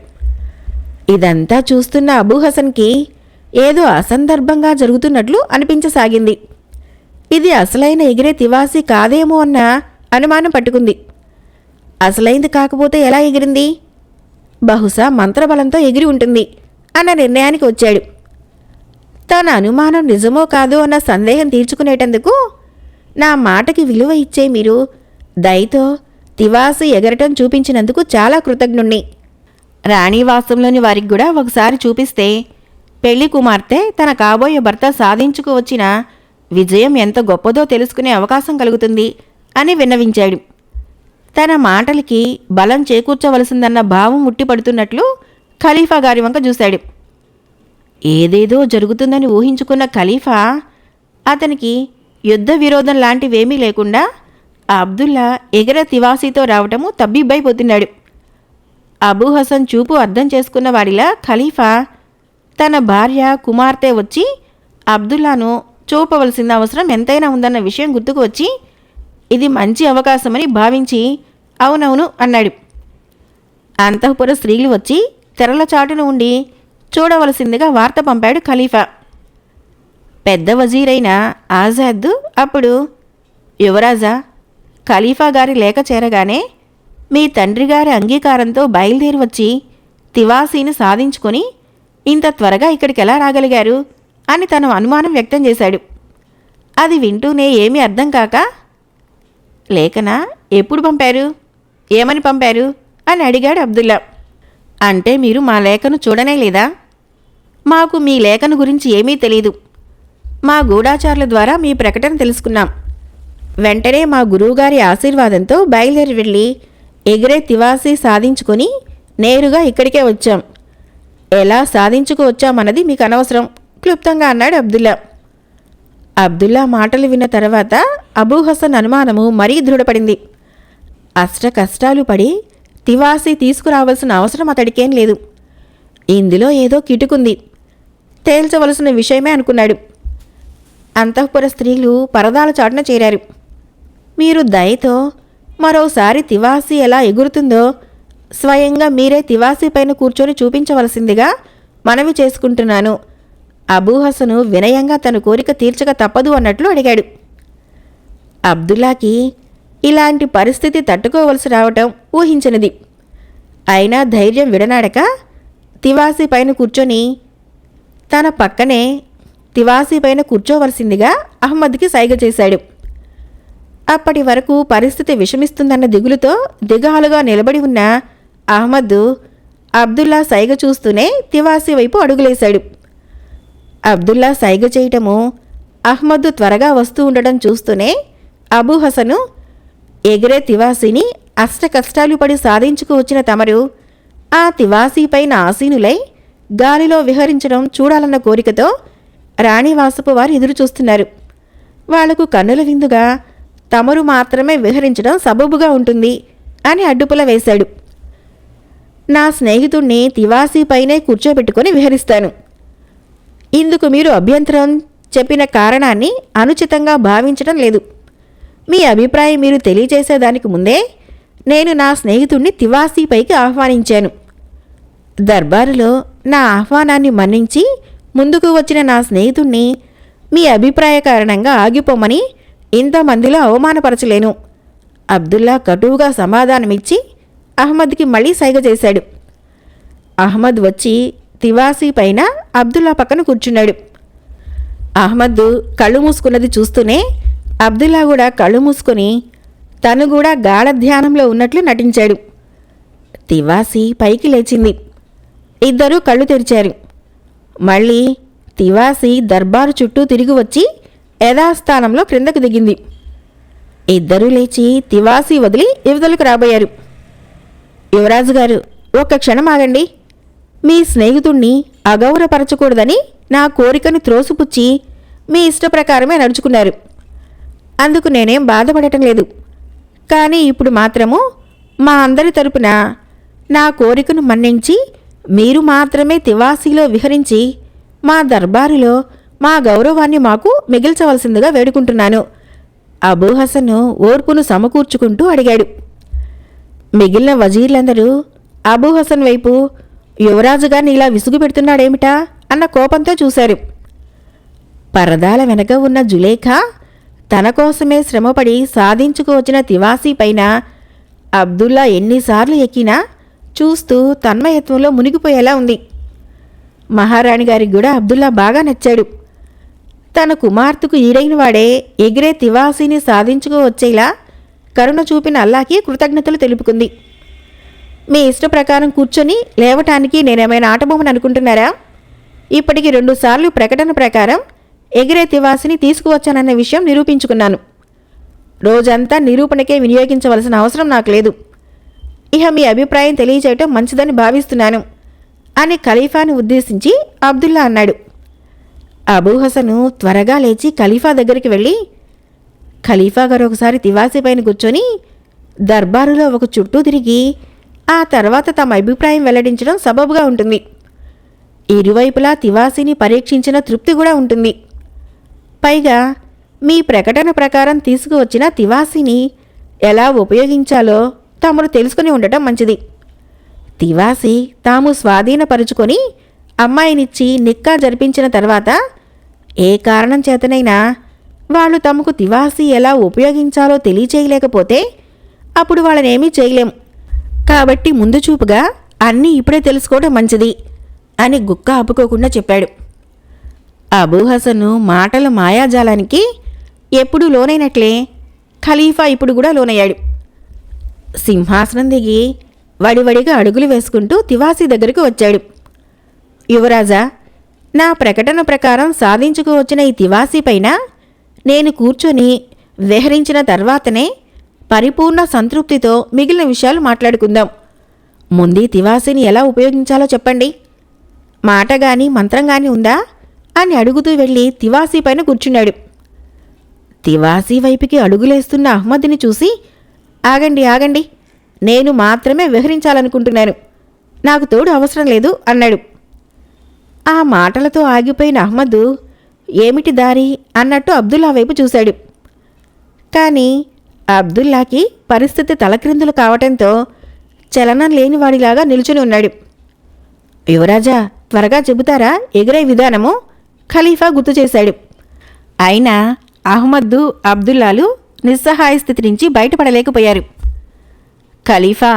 A: ఇదంతా చూస్తున్న అబూ హసన్కి ఏదో అసందర్భంగా జరుగుతున్నట్లు అనిపించసాగింది. ఇది అసలైన ఎగిరే తివాసి కాదేమో అన్న అనుమానం పట్టుకుంది. అసలైంది కాకపోతే ఎలా ఎగిరింది? బహుశా మంత్రబలంతో ఎగిరి ఉంటుంది అన్న నిర్ణయానికి వచ్చాడు. తన అనుమానం నిజమో కాదో అన్న సందేహం తీర్చుకునేటందుకు నా మాటకి విలువ ఇచ్చే మీరు దయతో తివాసి ఎగరటం చూపించినందుకు చాలా కృతజ్ఞుణ్ణి. రాణివాసంలోని వారికి కూడా ఒకసారి చూపిస్తే పెళ్లి కుమార్తె తన కాబోయే భర్త సాధించుకువచ్చిన విజయం ఎంత గొప్పదో తెలుసుకునే అవకాశం కలుగుతుంది అని విన్నవించాడు. తన మాటలకి బలం చేకూర్చవలసిందన్న భావం ఉట్టిపడుతున్నట్లు ఖలీఫా గారి వంక చూశాడు. ఏదేదో జరుగుతుందని ఊహించుకున్న ఖలీఫా అతనికి యుద్ధ విరోధం లాంటివేమీ లేకుండా అబ్దుల్లా ఎగర తివాసీతో రావటము తబ్బిబ్బైపోతున్నాడు. అబూ హసన్ చూపు అర్థం చేసుకున్న వాడిలా ఖలీఫా తన భార్య కుమార్తె వచ్చి అబ్దుల్లాను చూపవలసిన అవసరం ఎంతైనా ఉందన్న విషయం గుర్తుకు వచ్చి ఇది మంచి అవకాశమని భావించి అవునవును అన్నాడు. అంతఃపుర స్త్రీలు వచ్చి తెరల చాటును ఉండి చూడవలసిందిగా వార్త పంపాడు ఖలీఫా. పెద్ద వజీరైన ఆజాద్ అప్పుడు, యువరాజా, ఖలీఫా గారి లేఖ చేరగానే మీ తండ్రి గారి అంగీకారంతో బయలుదేరి వచ్చి తివాసీని సాధించుకొని ఇంత త్వరగా ఇక్కడికి ఎలా రాగలిగారు అని తన అనుమానం వ్యక్తం చేశాడు. అది వింటూనే ఏమీ అర్థం కాక, లేఖనా ఎప్పుడు పంపారు, ఏమని పంపారు అని అడిగాడు అబ్దుల్లా. అంటే మీరు మా లేఖను చూడనే లేదా? మాకు మీ లేఖను గురించి ఏమీ తెలీదు. మా గూఢాచారుల ద్వారా మీ ప్రకటన తెలుసుకున్నాం. వెంటనే మా గురువుగారి ఆశీర్వాదంతో బయలుదేరి వెళ్ళి ఎగిరే తివాసీ సాధించుకొని నేరుగా ఇక్కడికే వచ్చాం. ఎలా సాధించుకువచ్చామన్నది మీకు అనవసరం క్లుప్తంగా అన్నాడు అబ్దుల్లా. అబ్దుల్లా మాటలు విన్న తర్వాత అబూ హసన్ అనుమానము మరీ దృఢపడింది. అష్ట కష్టాలు పడి తివాసీ తీసుకురావాల్సిన అవసరం అతడికేం లేదు. ఇందులో ఏదో కిటుకుంది, తేల్చవలసిన విషయమే అనుకున్నాడు. అంతఃపుర స్త్రీలు పరదాల చాటున చేరారు. మీరు దయతో మరోసారి తివాసీ ఎలా ఎగురుతుందో స్వయంగా మీరే తివాసీ పైన కూర్చొని చూపించవలసిందిగా మనవి చేసుకుంటున్నాను. అబూ హసను వినయంగా తన కోరిక తీర్చక తప్పదు అన్నట్లు అడిగాడు. అబ్దుల్లాకి ఇలాంటి పరిస్థితి తట్టుకోవలసి రావటం ఊహించనిది. అయినా ధైర్యం విడనాడక తివాసీ పైన కూర్చొని తన పక్కనే తివాసీ పైన కూర్చోవలసిందిగా అహ్మద్కి సైగ చేశాడు. అప్పటి వరకు పరిస్థితి విషమిస్తుందన్న దిగులుతో దిగాలుగా నిలబడి ఉన్న అహ్మద్ అబ్దుల్లా సైగ చూస్తూనే తివాసీ వైపు అడుగులేశాడు. అబ్దుల్లా సైగ చేయటము అహ్మద్ త్వరగా వస్తూ ఉండడం చూస్తూనే అబూ హసను, ఎగిరే తివాసీని అష్ట కష్టాలు పడి సాధించుకు వచ్చిన తమరు ఆ తివాసీపైన ఆసీనులై గాలిలో విహరించడం చూడాలన్న కోరికతో రాణివాసపు వారు ఎదురుచూస్తున్నారు. వాళ్లకు కన్నుల విందుగా తమరు మాత్రమే విహరించడం సబబుగా ఉంటుంది అని అడ్డుపుల వేశాడు. నా స్నేహితుణ్ణి తివాసీపైనే కూర్చోబెట్టుకుని విహరిస్తాను. ఇందుకు మీరు అభ్యంతరం చెప్పిన కారణాన్ని అనుచితంగా భావించడం లేదు. మీ అభిప్రాయం మీరు తెలియజేసేదానికి ముందే నేను నా స్నేహితుణ్ణి తివాసీపైకి ఆహ్వానించాను. దర్బారులో నా ఆహ్వానాన్ని మన్నించి ముందుకు వచ్చిన నా స్నేహితుణ్ణి మీ అభిప్రాయ కారణంగా ఆగిపోమని ఇంతమందిలో అవమానపరచలేను. అబ్దుల్లా కటువుగా సమాధానమిచ్చి అహ్మద్కి మళ్ళీ సైగ చేశాడు. అహ్మద్ వచ్చి తివాసీ పైన అబ్దుల్లా పక్కన కూర్చున్నాడు. అహ్మద్ కళ్ళు మూసుకున్నది చూస్తూనే అబ్దుల్లా కూడా కళ్ళు మూసుకొని తను కూడా గాఢ ధ్యానంలో ఉన్నట్లు నటించాడు. తివాసీ పైకి లేచింది. ఇద్దరూ కళ్ళు తెరిచారు. మళ్ళీ తివాసీ దర్బారు చుట్టూ తిరిగి వచ్చి యథాస్థానంలో క్రిందకు దిగింది. ఇద్దరూ లేచి తివాసీ వదిలి యువతలకు రాబోయారు. యువరాజు గారు, ఒక్క క్షణం ఆగండి. మీ స్నేహితుణ్ణి అగౌరవపరచకూడదని నా కోరికను త్రోసిపుచ్చి మీ ఇష్టప్రకారమే నడుచుకున్నారు. అందుకు నేనేం బాధపడటం లేదు. కానీ ఇప్పుడు మాత్రము మా అందరి తరపున నా కోరికను మన్నించి మీరు మాత్రమే తివాసీలో విహరించి మా దర్బారులో మా గౌరవాన్ని మాకు మిగిల్చవలసిందిగా వేడుకుంటున్నాను. అబూ హసన్ ఓర్పును సమకూర్చుకుంటూ అడిగాడు. మిగిలిన వజీర్లందరూ అబూ హసన్ వైపు యువరాజుగారిని ఇలా విసుగు పెడుతున్నాడేమిటా అన్న కోపంతో చూశారు. పరదాల వెనక ఉన్న జులేఖా తన కోసమే శ్రమపడి సాధించుకువచ్చిన తివాసీ పైన అబ్దుల్లా ఎన్నిసార్లు ఎక్కినా చూస్తూ తన్మయత్వంలో మునిగిపోయేలా ఉంది. మహారాణి గారికి కూడా అబ్దుల్లా బాగా నచ్చాడు. తన కుమార్తెకు ఈడైన వాడే ఎగిరే తివాసీని సాధించుకువచ్చేలా కరుణ చూపిన అల్లాకి కృతజ్ఞతలు తెలుపుకుంది. మీ ఇష్ట ప్రకారం కూర్చొని లేవటానికి నేనేమైనా ఆటబొమ్మని అనుకుంటున్నారా? ఇప్పటికి 2 సార్లు ప్రకటన ప్రకారం ఎగిరే తివాసిని తీసుకువచ్చానన్న విషయం నిరూపించుకున్నాను. రోజంతా నిరూపణకే వినియోగించవలసిన అవసరం నాకు లేదు. ఇహ మీ అభిప్రాయం తెలియచేయటం మంచిదని భావిస్తున్నాను అని ఖలీఫాను ఉద్దేశించి అబ్దుల్లా అన్నాడు. అబూ హసను త్వరగా లేచి ఖలీఫా దగ్గరికి వెళ్ళి, ఖలీఫా గారు ఒకసారి తివాసీ పైన కూర్చొని దర్బారులో ఒక చుట్టూ తిరిగి ఆ తర్వాత తమ అభిప్రాయం వెల్లడించడం సబబుగా ఉంటుంది. ఇరువైపులా తివాసీని పరీక్షించిన తృప్తి కూడా ఉంటుంది. పైగా మీ ప్రకటన ప్రకారం తీసుకువచ్చిన తివాసీని ఎలా ఉపయోగించాలో తమరు తెలుసుకుని ఉండటం మంచిది. తివాసీ తాము స్వాధీనపరుచుకొని అమ్మాయినిచ్చి నిక్కా జరిపించిన తర్వాత ఏ కారణం చేతనైనా వాళ్ళు తమకు తివాసీ ఎలా ఉపయోగించాలో తెలియచేయలేకపోతే అప్పుడు వాళ్ళనేమీ చేయలేం. కాబట్టి ముందు చూపుగా అన్నీ ఇప్పుడే తెలుసుకోవడం మంచిది అని గుక్క ఆపుకోకుండా చెప్పాడు. అబూ హసను మాటల మాయాజాలానికి ఎప్పుడూ లోనైనట్లే ఖలీఫా ఇప్పుడు కూడా లోనయ్యాడు. సింహాసనం దిగి వడివడిగా అడుగులు వేసుకుంటూ తివాసీ దగ్గరకు వచ్చాడు. యువరాజా, నా ప్రకటన ప్రకారం సాధించుకువచ్చిన ఈ తివాసీ పైన నేను కూర్చొని విహరించిన తర్వాతనే పరిపూర్ణ సంతృప్తితో మిగిలిన విషయాలు మాట్లాడుకుందాం. ముందు తివాసీని ఎలా ఉపయోగించాలో చెప్పండి. మాట గాని మంత్రం గాని ఉందా అని అడుగుతూ వెళ్ళి తివాసీ పైన కూర్చున్నాడు. తివాసీ వైపుకి అడుగులేస్తున్న అహ్మద్ని చూసి, ఆగండి ఆగండి, నేను మాత్రమే విహరించాలనుకుంటున్నాను, నాకు తోడు అవసరం లేదు అన్నాడు. ఆ మాటలతో ఆగిపోయిన అహ్మద్ ఏమిటి దారి అన్నట్టు అబ్దుల్లా వైపు చూశాడు. కానీ అబ్దుల్లాకి పరిస్థితి తలక్రిందులు కావటంతో చలనం లేనివాడిలాగా నిల్చుని ఉన్నాడు. యువరాజా, త్వరగా చెబుతారా ఎగిరే విధానము? ఖలీఫా గుర్తు చేశాడు. అయినా అహ్మద్, అబ్దుల్లాలు నిస్సహాయ స్థితి నుంచి బయటపడలేకపోయారు. ఖలీఫా,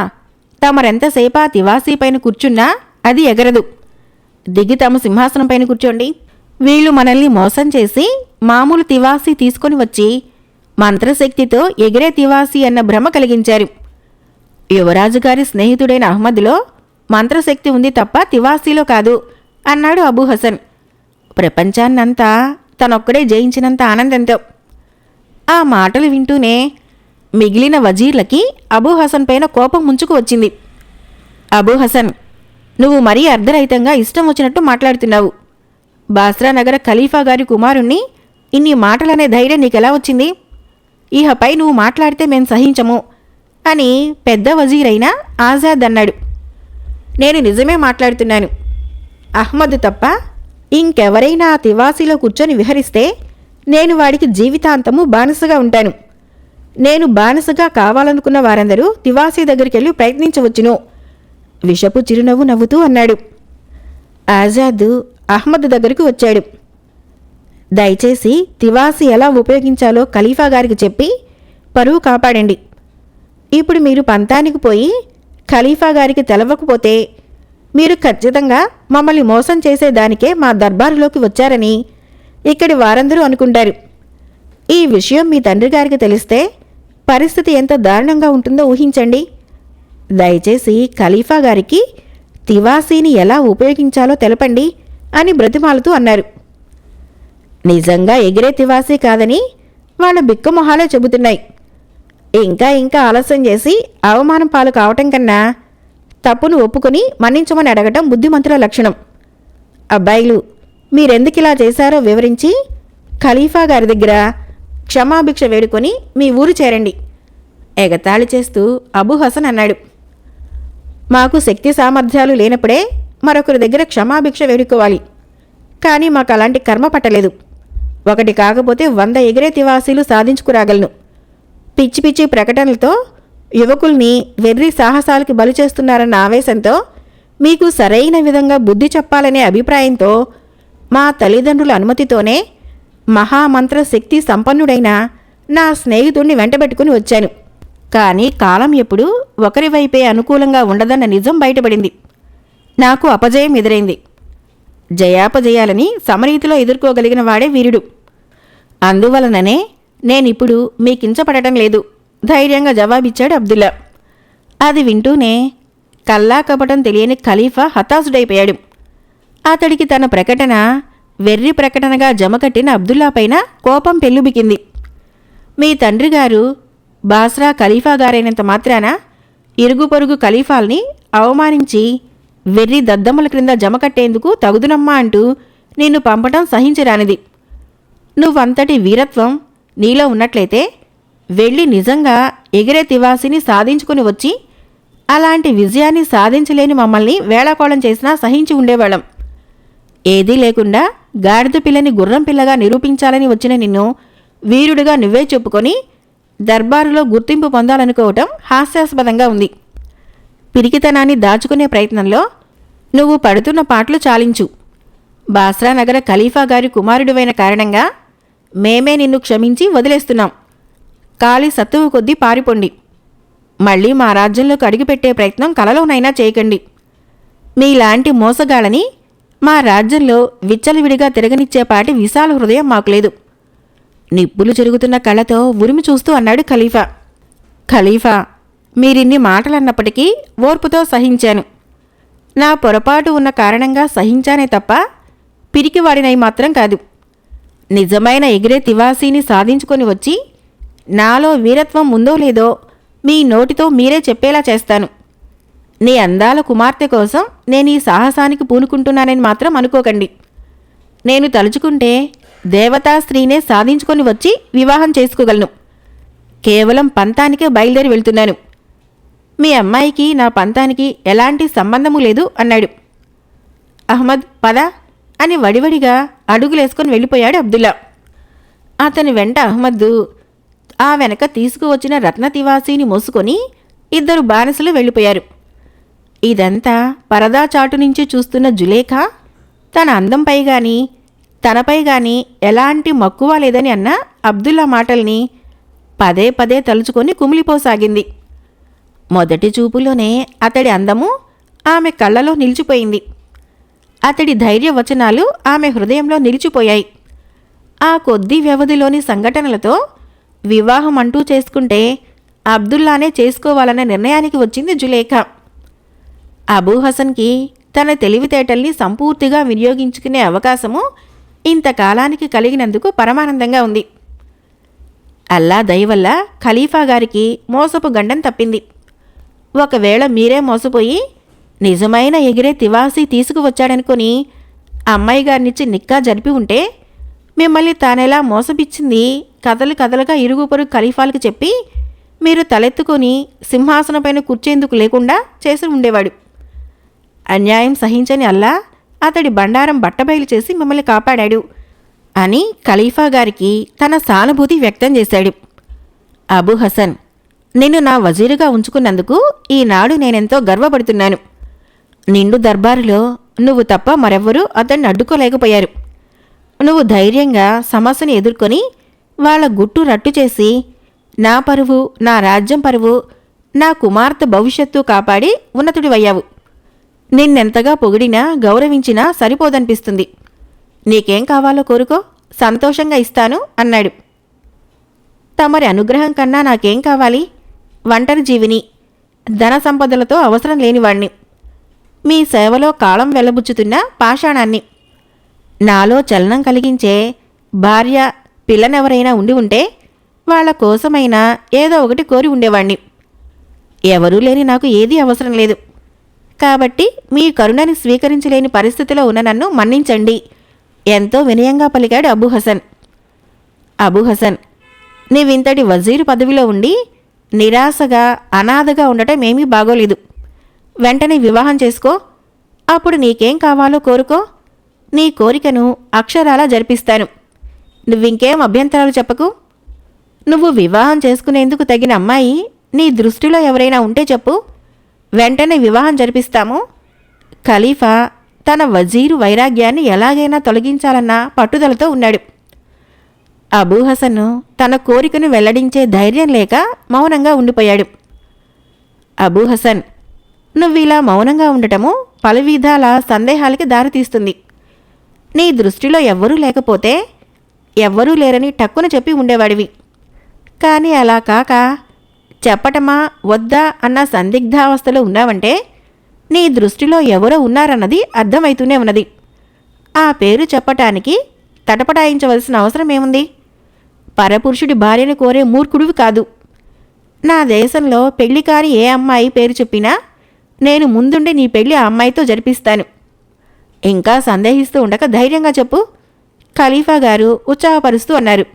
A: తమరెంతసేపా తివాసీ పైన కూర్చున్నా అది ఎగరదు. దిగి తమ సింహాసనం పైన కూర్చోండి. వీళ్ళు మనల్ని మోసం చేసి మామూలు తివాసీ తీసుకొని వచ్చి మంత్రశక్తితో ఎగిరే తివాసీ అన్న భ్రమ కలిగించారు. యువరాజుగారి స్నేహితుడైన అహ్మద్లో మంత్రశక్తి ఉంది తప్ప తివాసీలో కాదు అన్నాడు అబూ హసన్ ప్రపంచాన్నంతా తనొక్కడే జయించినంత ఆనందంతో. ఆ మాటలు వింటూనే మిగిలిన వజీర్లకి అబూ హసన్ పైన కోపం ముంచుకు వచ్చింది. అబూ హసన్, నువ్వు మరీ అర్ధరహితంగా ఇష్టం వచ్చినట్టు మాట్లాడుతున్నావు. బాస్రా నగర ఖలీఫా గారి కుమారుణ్ణి ఇన్ని మాటలనే ధైర్యం నీకెలా వచ్చింది? ఇహపై నువ్వు మాట్లాడితే మేం సహించము అని పెద్ద వజీరైన ఆజాద్ అన్నాడు. నేను నిజమే మాట్లాడుతున్నాను. అహ్మద్ తప్ప ఇంకెవరైనా ఆ తివాసీలో కూర్చొని విహరిస్తే నేను వాడికి జీవితాంతము బానిసగా ఉంటాను. నేను బానిసగా కావాలనుకున్న వారందరూ తివాసీ దగ్గరికెళ్ళి ప్రయత్నించవచ్చును. విషపు చిరునవ్వు నవ్వుతూ అన్నాడు. ఆజాద్ అహ్మద్ దగ్గరకు వచ్చాడు. దయచేసి తివాసీ ఎలా ఉపయోగించాలో ఖలీఫా గారికి చెప్పి పరువు కాపాడండి. ఇప్పుడు మీరు పంతానికి పోయి ఖలీఫా గారికి తెలవకపోతే మీరు ఖచ్చితంగా మమ్మల్ని మోసం చేసేదానికే మా దర్బారులోకి వచ్చారని ఇక్కడి వారందరూ అనుకుంటారు. ఈ విషయం మీ తండ్రి గారికి తెలిస్తే పరిస్థితి ఎంత దారుణంగా ఉంటుందో ఊహించండి. దయచేసి ఖలీఫా గారికి తివాసీని ఎలా ఉపయోగించాలో తెలపండి అని బ్రతిమాలుతూ అన్నారు. నిజంగా ఎగిరే తివాసీ కాదని వాళ్ళ బిక్కమొహాలే చెబుతున్నాయి. ఇంకా ఆలస్యం చేసి అవమానం పాలు కావటం కన్నా తప్పును ఒప్పుకొని మన్నించమని అడగటం బుద్ధిమంతుల లక్షణం. అబ్బాయిలు, మీరెందుకిలా చేశారో వివరించి ఖలీఫా గారి దగ్గర క్షమాభిక్ష వేడుకొని మీ ఊరు చేరండి. ఎగతాళి చేస్తూ అబూ హసన్ అన్నాడు. మాకు శక్తి సామర్థ్యాలు లేనప్పుడే మరొకరి దగ్గర క్షమాభిక్ష వేడుకోవాలి. కానీ మాకు అలాంటి కర్మ పట్టలేదు. ఒకటి కాకపోతే 100 ఎగిరే తివాసీలు సాధించుకురాగలను. పిచ్చి పిచ్చి ప్రకటనలతో యువకుల్ని వెర్రి సాహసాలకి బలి చేస్తున్నారన్న ఆవేశంతో మీకు సరైన విధంగా బుద్ధి చెప్పాలనే అభిప్రాయంతో మా తల్లిదండ్రుల అనుమతితోనే మహామంత్ర శక్తి సంపన్నుడైన నా స్నేహితుణ్ణి వెంటబెట్టుకుని వచ్చాను. కానీ కాలం ఎప్పుడూ ఒకరి వైపే అనుకూలంగా ఉండదన్న నిజం బయటపడింది. నాకు అపజయం ఎదురైంది. జయాపజయాలని సమరీతిలో ఎదుర్కోగలిగిన వాడే వీరుడు. అందువలననే నేనిప్పుడు మీకించపడటం లేదు, ధైర్యంగా జవాబిచ్చాడు అబ్దుల్లా. అది వింటూనే కల్లా కపటం తెలియని ఖలీఫా హతాశుడైపోయాడు. అతడికి తన ప్రకటన వెర్రి ప్రకటనగా జమకట్టిన అబ్దుల్లా పైన కోపం పెల్లుబికింది. మీ తండ్రి గారు బాస్రా ఖలీఫా గారైనంత మాత్రాన ఇరుగు పొరుగు ఖలీఫాల్ని అవమానించి వెర్రి దద్దమ్మల క్రింద జమకట్టేందుకు తగుదునమ్మా అంటూ నిన్ను పంపటం సహించరానిది. నువ్వంతటి వీరత్వం నీలో ఉన్నట్లయితే వెళ్ళి నిజంగా ఎగిరే తివాసిని సాధించుకుని వచ్చి అలాంటి విజయాన్ని సాధించలేని మమ్మల్ని వేళాకోళం చేసినా సహించి ఉండేవాళ్ళం. ఏదీ లేకుండా గాడిద పిల్లని గుర్రం పిల్లగా నిరూపించాలని వచ్చిన నిన్ను వీరుడిగా నువ్వే చెప్పుకొని దర్బారులో గుర్తింపు పొందాలనుకోవటం హాస్యాస్పదంగా ఉంది. పిరికితనాన్ని దాచుకునే ప్రయత్నంలో నువ్వు పడుతున్న పాటలు చాలించు. బాస్రా నగర ఖలీఫా గారి కుమారుడివైన కారణంగా మేమే నిన్ను క్షమించి వదిలేస్తున్నాం. కాలి సత్తువు కొద్దీ పారిపోండి. మళ్ళీ మా రాజ్యంలోకి అడుగుపెట్టే ప్రయత్నం కలలోనైనా చేయకండి. మీలాంటి మోసగాళ్ళని మా రాజ్యంలో విచ్చలవిడిగా తిరగనిచ్చేపాటి విశాల హృదయం మాకు లేదు. నిప్పులు చెరుగుతున్న కళ్ళతో ఉరిమి చూస్తూ అన్నాడు ఖలీఫా. ఖలీఫా, మీరిన్ని మాటలన్నప్పటికీ ఓర్పుతో సహించాను. నా పొరపాటు ఉన్న కారణంగా సహించానే తప్ప పిరికివాడినై మాత్రం కాదు. నిజమైన ఎగిరే తివాసీని సాధించుకొని వచ్చి నాలో వీరత్వం ఉందో లేదో మీ నోటితో మీరే చెప్పేలా చేస్తాను. నీ అందాల కుమార్తె కోసం నేను ఈ సాహసానికి పూనుకుంటున్నానని మాత్రం అనుకోకండి. నేను తలుచుకుంటే దేవతా స్త్రీనే సాధించుకొని వచ్చి వివాహం చేసుకోగలను. కేవలం పంతానికే బయలుదేరి వెళ్తున్నాను. మీ అమ్మాయికి నా పంతానికి ఎలాంటి సంబంధము లేదు అన్నాడు. అహ్మద్, పద అని వడివడిగా అడుగులేసుకొని వెళ్ళిపోయాడు అబ్దుల్లా. అతని వెంట అహ్మద్ ఆ వెనక తీసుకువచ్చిన రత్నతివాసీని మోసుకొని 2 బానిసలు వెళ్ళిపోయారు. ఇదంతా పరదా చాటు నుంచి చూస్తున్న జులేఖా తన అందంపై గాని తనపై గాని ఎలాంటి మక్కువ లేదని అన్న అబ్దుల్లా మాటల్ని పదే పదే తలుచుకొని కుమిలిపోసాగింది. మొదటి చూపులోనే అతడి అందము ఆమె కళ్ళలో నిలిచిపోయింది. అతడి ధైర్యవచనాలు ఆమె హృదయంలో నిలిచిపోయాయి. ఆ కొద్ది వ్యవధిలోని సంఘటనలతో వివాహం అంటూ చేసుకుంటే అబ్దుల్లానే చేసుకోవాలన్న నిర్ణయానికి వచ్చింది జులేఖా. అబూ హసన్కి తన తెలివితేటల్ని సంపూర్తిగా వినియోగించుకునే అవకాశము ఇంతకాలానికి కలిగినందుకు పరమానందంగా ఉంది. అల్లా దయవల్ల ఖలీఫా గారికి మోసపు గండం తప్పింది. ఒకవేళ మీరే మోసపోయి నిజమైన ఎగిరే తివాసీ తీసుకువచ్చాడనుకుని అమ్మాయి గారినిచ్చి నిక్కా జరిపి ఉంటే మిమ్మల్ని తానెలా మోసపిచ్చింది కథలు కథలుగా ఇరుగు పొరుగు ఖలీఫాలకు చెప్పి మీరు తలెత్తుకొని సింహాసనంపైన కూర్చేందుకు లేకుండా చేసి ఉండేవాడు. అన్యాయం సహించని అల్లా అతడి బండారం బట్టబయలు చేసి మిమ్మల్ని కాపాడాడు అని ఖలీఫా గారికి తన సానుభూతి వ్యక్తం చేశాడు. అబూ హసన్, నిన్ను నా వజీరుగా ఉంచుకున్నందుకు ఈనాడు నేనెంతో గర్వపడుతున్నాను. నిండు దర్బారులో నువ్వు తప్ప మరెవ్వరూ అతన్ని అడ్డుకోలేకపోయారు. నువ్వు ధైర్యంగా సమస్యను ఎదుర్కొని వాళ్ళ గుట్టు రట్టు చేసి నా పరువు, నా రాజ్యం పరువు, నా కుమార్తె భవిష్యత్తు కాపాడి ఉన్నతుడివయ్యావు. నిన్నెంతగా పొగిడినా గౌరవించినా సరిపోదనిపిస్తుంది. నీకేం కావాలో కోరుకో, సంతోషంగా ఇస్తాను అన్నాడు. తమరి అనుగ్రహం కన్నా నాకేం కావాలి? ఒంటరి జీవిని, ధన సంపదలతో అవసరం లేనివాణ్ణి, మీ సేవలో కాలం వెళ్లబుచ్చుతున్న పాషాణాన్ని. నాలో చలనం కలిగించే భార్య, పిల్లనెవరైనా ఉండి ఉంటే వాళ్ల కోసమైనా ఏదో ఒకటి కోరి ఉండేవాణ్ణి. ఎవరూ లేని నాకు ఏదీ అవసరం లేదు. కాబట్టి మీ కరుణని స్వీకరించలేని పరిస్థితిలో ఉన్న నన్ను మన్నించండి ఎంతో వినయంగా పలికాడు అబూ హసన్. అబూ హసన్, నీవింతటి వజీరు పదవిలో ఉండి నిరాశగా అనాథగా ఉండటం ఏమీ బాగోలేదు. వెంటనే వివాహం చేసుకో. అప్పుడు నీకేం కావాలో కోరుకో. నీ కోరికను అక్షరాలా జరిపిస్తాను. నువ్వింకేం అభ్యంతరాలు చెప్పకు. నువ్వు వివాహం చేసుకునేందుకు తగిన అమ్మాయి నీ దృష్టిలో ఎవరైనా ఉంటే చెప్పు, వెంటనే వివాహం జరిపిస్తాము. ఖలీఫా తన వజీరు వైరాగ్యాన్ని ఎలాగైనా తొలగించాలన్న పట్టుదలతో ఉన్నాడు. అబూ హసన్ తన కోరికను వెల్లడించే ధైర్యం లేక మౌనంగా ఉండిపోయాడు. అబూ హసన్, నువ్విలా మౌనంగా ఉండటము పలు విధాల సందేహాలకి దారితీస్తుంది. నీ దృష్టిలో ఎవ్వరూ లేకపోతే ఎవ్వరూ లేరని టక్కున చెప్పి ఉండేవాడివి. కానీ అలా కాక చెప్పటమా వద్దా అన్న సందిగ్ధావస్థలో ఉన్నావంటే నీ దృష్టిలో ఎవరో ఉన్నారన్నది అర్థమవుతూనే ఉన్నది. ఆ పేరు చెప్పటానికి తటపటాయించవలసిన అవసరమేముంది? పరపురుషుడి భార్యను కోరే మూర్ఖుడివి కాదు. నా దేశంలో పెళ్లి కాని ఏ అమ్మాయి పేరు చెప్పినా నేను ముందుండి నీ పెళ్లి ఆ అమ్మాయితో జరిపిస్తాను. ఇంకా సందేహిస్తూ ఉండక ధైర్యంగా చెప్పు, ఖలీఫా గారు ఉత్సాహపరుస్తూ అన్నారు.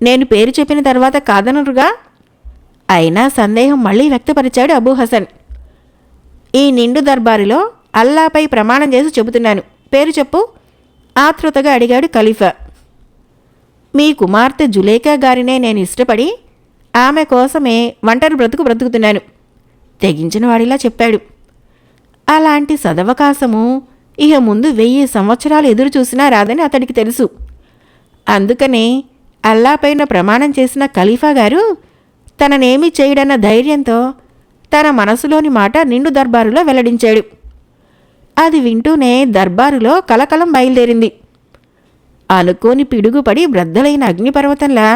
A: నేను పేరు చెప్పిన తర్వాత కాదనరుగా? అయినా సందేహం మళ్లీ వ్యక్తపరిచాడు అబూ హసన్. ఈ నిండు దర్బారులో అల్లాపై ప్రమాణం చేసి చెబుతున్నాను, పేరు చెప్పు ఆతృతగా అడిగాడు ఖలీఫా. మీ కుమార్తె జులేఖా గారినే నేను ఇష్టపడి ఆమె కోసమే ఒంటరి బ్రతుకుతున్నాను తెగించిన వాడిలా చెప్పాడు. అలాంటి సదవకాశము ఇక ముందు 1000 సంవత్సరాలు ఎదురు చూసినా రాదని అతడికి తెలుసు. అందుకనే అల్లాపైన ప్రమాణం చేసిన ఖలీఫా గారు తననేమీ చేయడన్న ధైర్యంతో తన మనసులోని మాట నిండు దర్బారులో వెల్లడించాడు. అది వింటూనే దర్బారులో కలకలం బయలుదేరింది. అనుకోని పిడుగుపడి బ్రద్దలైన అగ్నిపర్వతంలా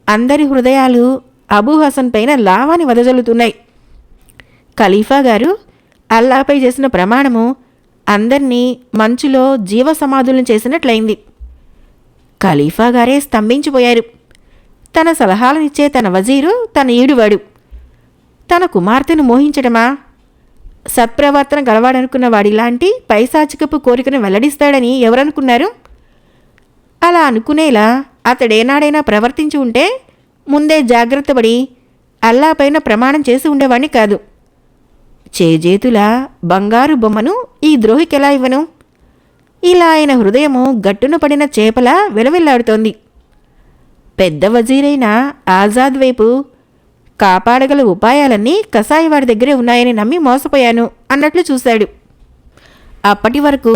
A: అందరి హృదయాలు అబూ హసన్ పైన లావాని వదజల్లుతున్నాయి. ఖలీఫా గారు అల్లాపై చేసిన ప్రమాణము అందర్నీ మంచులో జీవసమాధులను చేసినట్లయింది. ఖలీఫా గారే స్తంభించిపోయారు. తన సలహాలనిచ్చే తన వజీరు తన ఈడువాడు. తన కుమార్తెను మోహించడమా? సత్ప్రవర్తన గలవాడనుకున్న వాడిలాంటి పైశాచికపు కోరికను వెల్లడిస్తాడని ఎవరనుకున్నారు? అలా అనుకునేలా అతడేనాడైనా ప్రవర్తించి ఉంటే ముందే జాగ్రత్తపడి అల్లాపైన ప్రమాణం చేసి ఉండేవాణ్ణి కాదు. చేజేతులా బంగారు బొమ్మను ఈ ద్రోహికెలా ఇవ్వను? ఇలా ఆయన హృదయము గట్టున పడిన చేపలా విలవిల్లాడుతోంది. పెద్ద వజీరైన ఆజాద్ వైపు కాపాడగల ఉపాయాలన్నీ కసాయివాడి దగ్గరే ఉన్నాయని నమ్మి మోసపోయాను అన్నట్లు చూశాడు. అప్పటి వరకు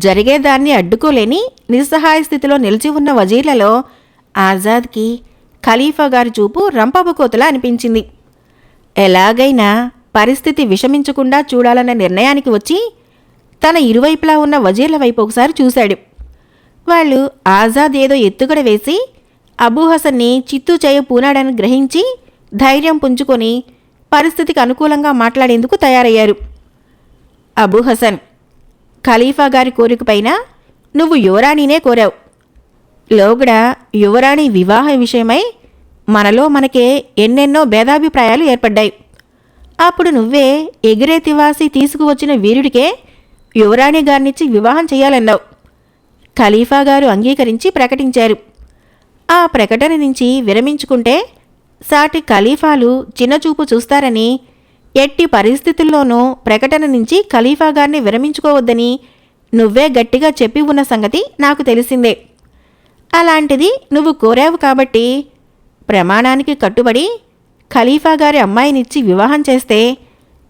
A: జరిగేదాన్ని అడ్డుకోలేని నిస్సహాయ స్థితిలో నిలిచి ఉన్న వజీర్లలో ఆజాద్కి ఖలీఫా గారి చూపు రంపబుకోతలా అనిపించింది. ఎలాగైనా పరిస్థితి విషమించకుండా చూడాలన్న నిర్ణయానికి వచ్చి తన ఇరువైపులా ఉన్న వజీర్ల వైపు ఒకసారి చూశాడు. వాళ్ళు ఆజాద్ ఏదో ఎత్తుగడ వేసి అబూ హసన్ని చిత్తూ చేయ పూనాడని గ్రహించి ధైర్యం పుంజుకొని పరిస్థితికి అనుకూలంగా మాట్లాడేందుకు తయారయ్యారు. అబూ హసన్, ఖలీఫా గారి కోరికపైన నువ్వు యువరాణినే కోరావు. లోగడ యువరాణి వివాహ విషయమై మనలో మనకే ఎన్నెన్నో భేదాభిప్రాయాలు ఏర్పడ్డాయి. అప్పుడు నువ్వే ఎగిరే తివాసి తీసుకువచ్చిన వీరుడికే యువరాణి గారినిచ్చి వివాహం చేయాలన్నావు. ఖలీఫా గారు అంగీకరించి ప్రకటించారు. ఆ ప్రకటన నుంచి విరమించుకుంటే సాటి ఖలీఫాలు చిన్నచూపు చూస్తారని, ఎట్టి పరిస్థితుల్లోనూ ప్రకటన నుంచి ఖలీఫా గారిని విరమించుకోవద్దని నువ్వే గట్టిగా చెప్పి ఉన్న సంగతి నాకు తెలిసిందే. అలాంటిది నువ్వు కోరావు కాబట్టి ప్రమాణానికి కట్టుబడి ఖలీఫా గారి అమ్మాయినిచ్చి వివాహం చేస్తే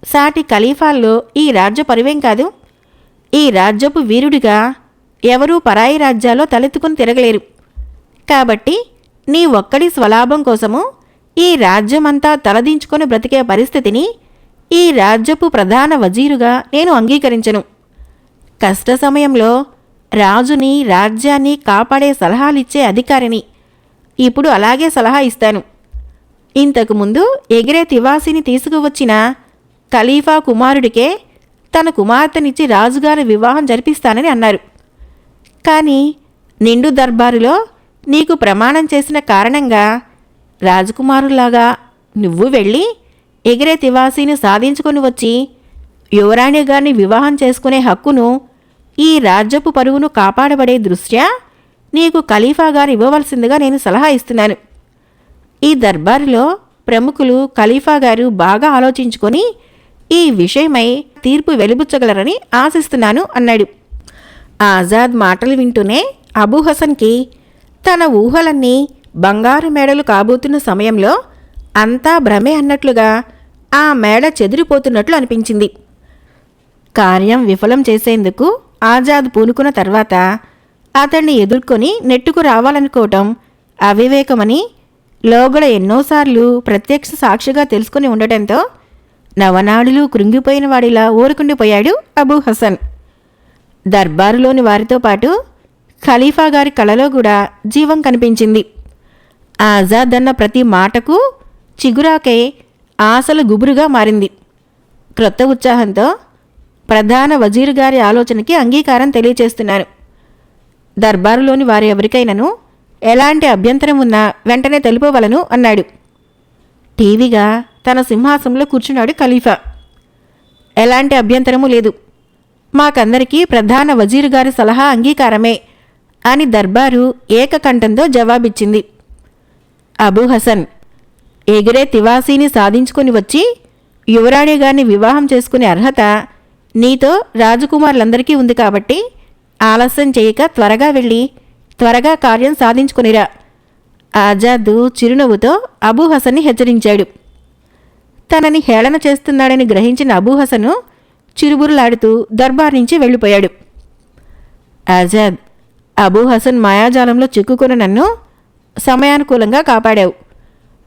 A: సాటి ఖలీఫాల్లో ఈ రాజ్య పరువేం కాదు. ఈ రాజ్యపు వీరుడిగా ఎవరూ పరాయి రాజ్యాల్లో తలెత్తుకుని తిరగలేరు. కాబట్టి నీ ఒక్కడి స్వలాభం కోసము ఈ రాజ్యమంతా తలదించుకొని బ్రతికే పరిస్థితిని ఈ రాజ్యపు ప్రధాన వజీరుగా నేను అంగీకరించను. కష్ట సమయంలో రాజుని, రాజ్యాన్ని కాపాడే సలహాలిచ్చే అధికారిని. ఇప్పుడు అలాగే సలహా ఇస్తాను. ఇంతకుముందు ఎగిరే తివాసిని తీసుకువచ్చిన ఖలీఫా కుమారుడికే తన కుమార్తెనిచ్చి రాజుగారి వివాహం జరిపిస్తానని అన్నారు. కానీ నిండు దర్బారులో నీకు ప్రమాణం చేసిన కారణంగా రాజకుమారులాగా నువ్వు వెళ్ళి ఎగిరే తివాసీని సాధించుకొని వచ్చి యువరాణి గారిని వివాహం చేసుకునే హక్కును, ఈ రాజ్యపు పరువును కాపాడబడే దృష్ట్యా నీకు ఖలీఫా గారు ఇవ్వవలసిందిగా నేను సలహా ఇస్తున్నాను. ఈ దర్బారులో ప్రముఖులు ఖలీఫా గారు బాగా ఆలోచించుకొని ఈ విషయమై తీర్పు వెలుబుచ్చగలరని ఆశిస్తున్నాను అన్నాడు. ఆజాద్ మాటలు వింటూనే అబూ హసన్కి తన ఊహలన్నీ బంగారు మేడలు కాబోతున్న సమయంలో అంతా భ్రమే అన్నట్లుగా ఆ మేడ చెదిరిపోతున్నట్లు అనిపించింది. కార్యం విఫలం చేసేందుకు ఆజాద్ పూనుకున్న తర్వాత అతన్ని ఎదుర్కొని నెట్టుకు రావాలనుకోవటం అవివేకమని లోగడ ఎన్నోసార్లు ప్రత్యక్ష సాక్షిగా తెలుసుకుని ఉండటంతో నవనాడులు కృంగిపోయిన వాడిలా ఊరుకుండిపోయాడు అబూ హసన్. దర్బారులోని వారితో పాటు ఖలీఫా గారి కళలో కూడా జీవం కనిపించింది. ఆజాద్ అన్న ప్రతి మాటకు చిగురాకే ఆశలు గుబురుగా మారింది. క్రొత్త ఉత్సాహంతో ప్రధాన వజీరు గారి ఆలోచనకి అంగీకారం తెలియచేస్తున్నాను. దర్బారులోని వారు ఎవరికైనాను ఎలాంటి అభ్యంతరం ఉన్నా వెంటనే తెలుపవలను అన్నాడు. టీవీగా తన సింహాసనంలో కూర్చున్నాడు ఖలీఫా. ఎలాంటి అభ్యంతరమూ లేదు. మాకందరికీ ప్రధాన వజీరు గారి సలహా అంగీకారమే అని దర్బారు ఏకకంఠంతో జవాబిచ్చింది. అబూ హసన్, ఎగిరే తివాసీని సాధించుకుని వచ్చి యువరాణి గారిని వివాహం చేసుకునే అర్హత నీతో రాజకుమారులందరికీ ఉంది కాబట్టి ఆలస్యం చేయక త్వరగా వెళ్ళి త్వరగా కార్యం సాధించుకునిరా. ఆజాద్ చిరునవ్వుతో అబూ హసన్ని హెచ్చరించాడు. తనని హేళన చేస్తున్నాడని గ్రహించిన అబూ హసను చిరుబురులాడుతూ దర్బార్ నుంచి వెళ్ళిపోయాడు. ఆజాద్, అబూ హసన్ మాయాజాలంలో చిక్కుకున్న నన్ను సమయానుకూలంగా కాపాడావు.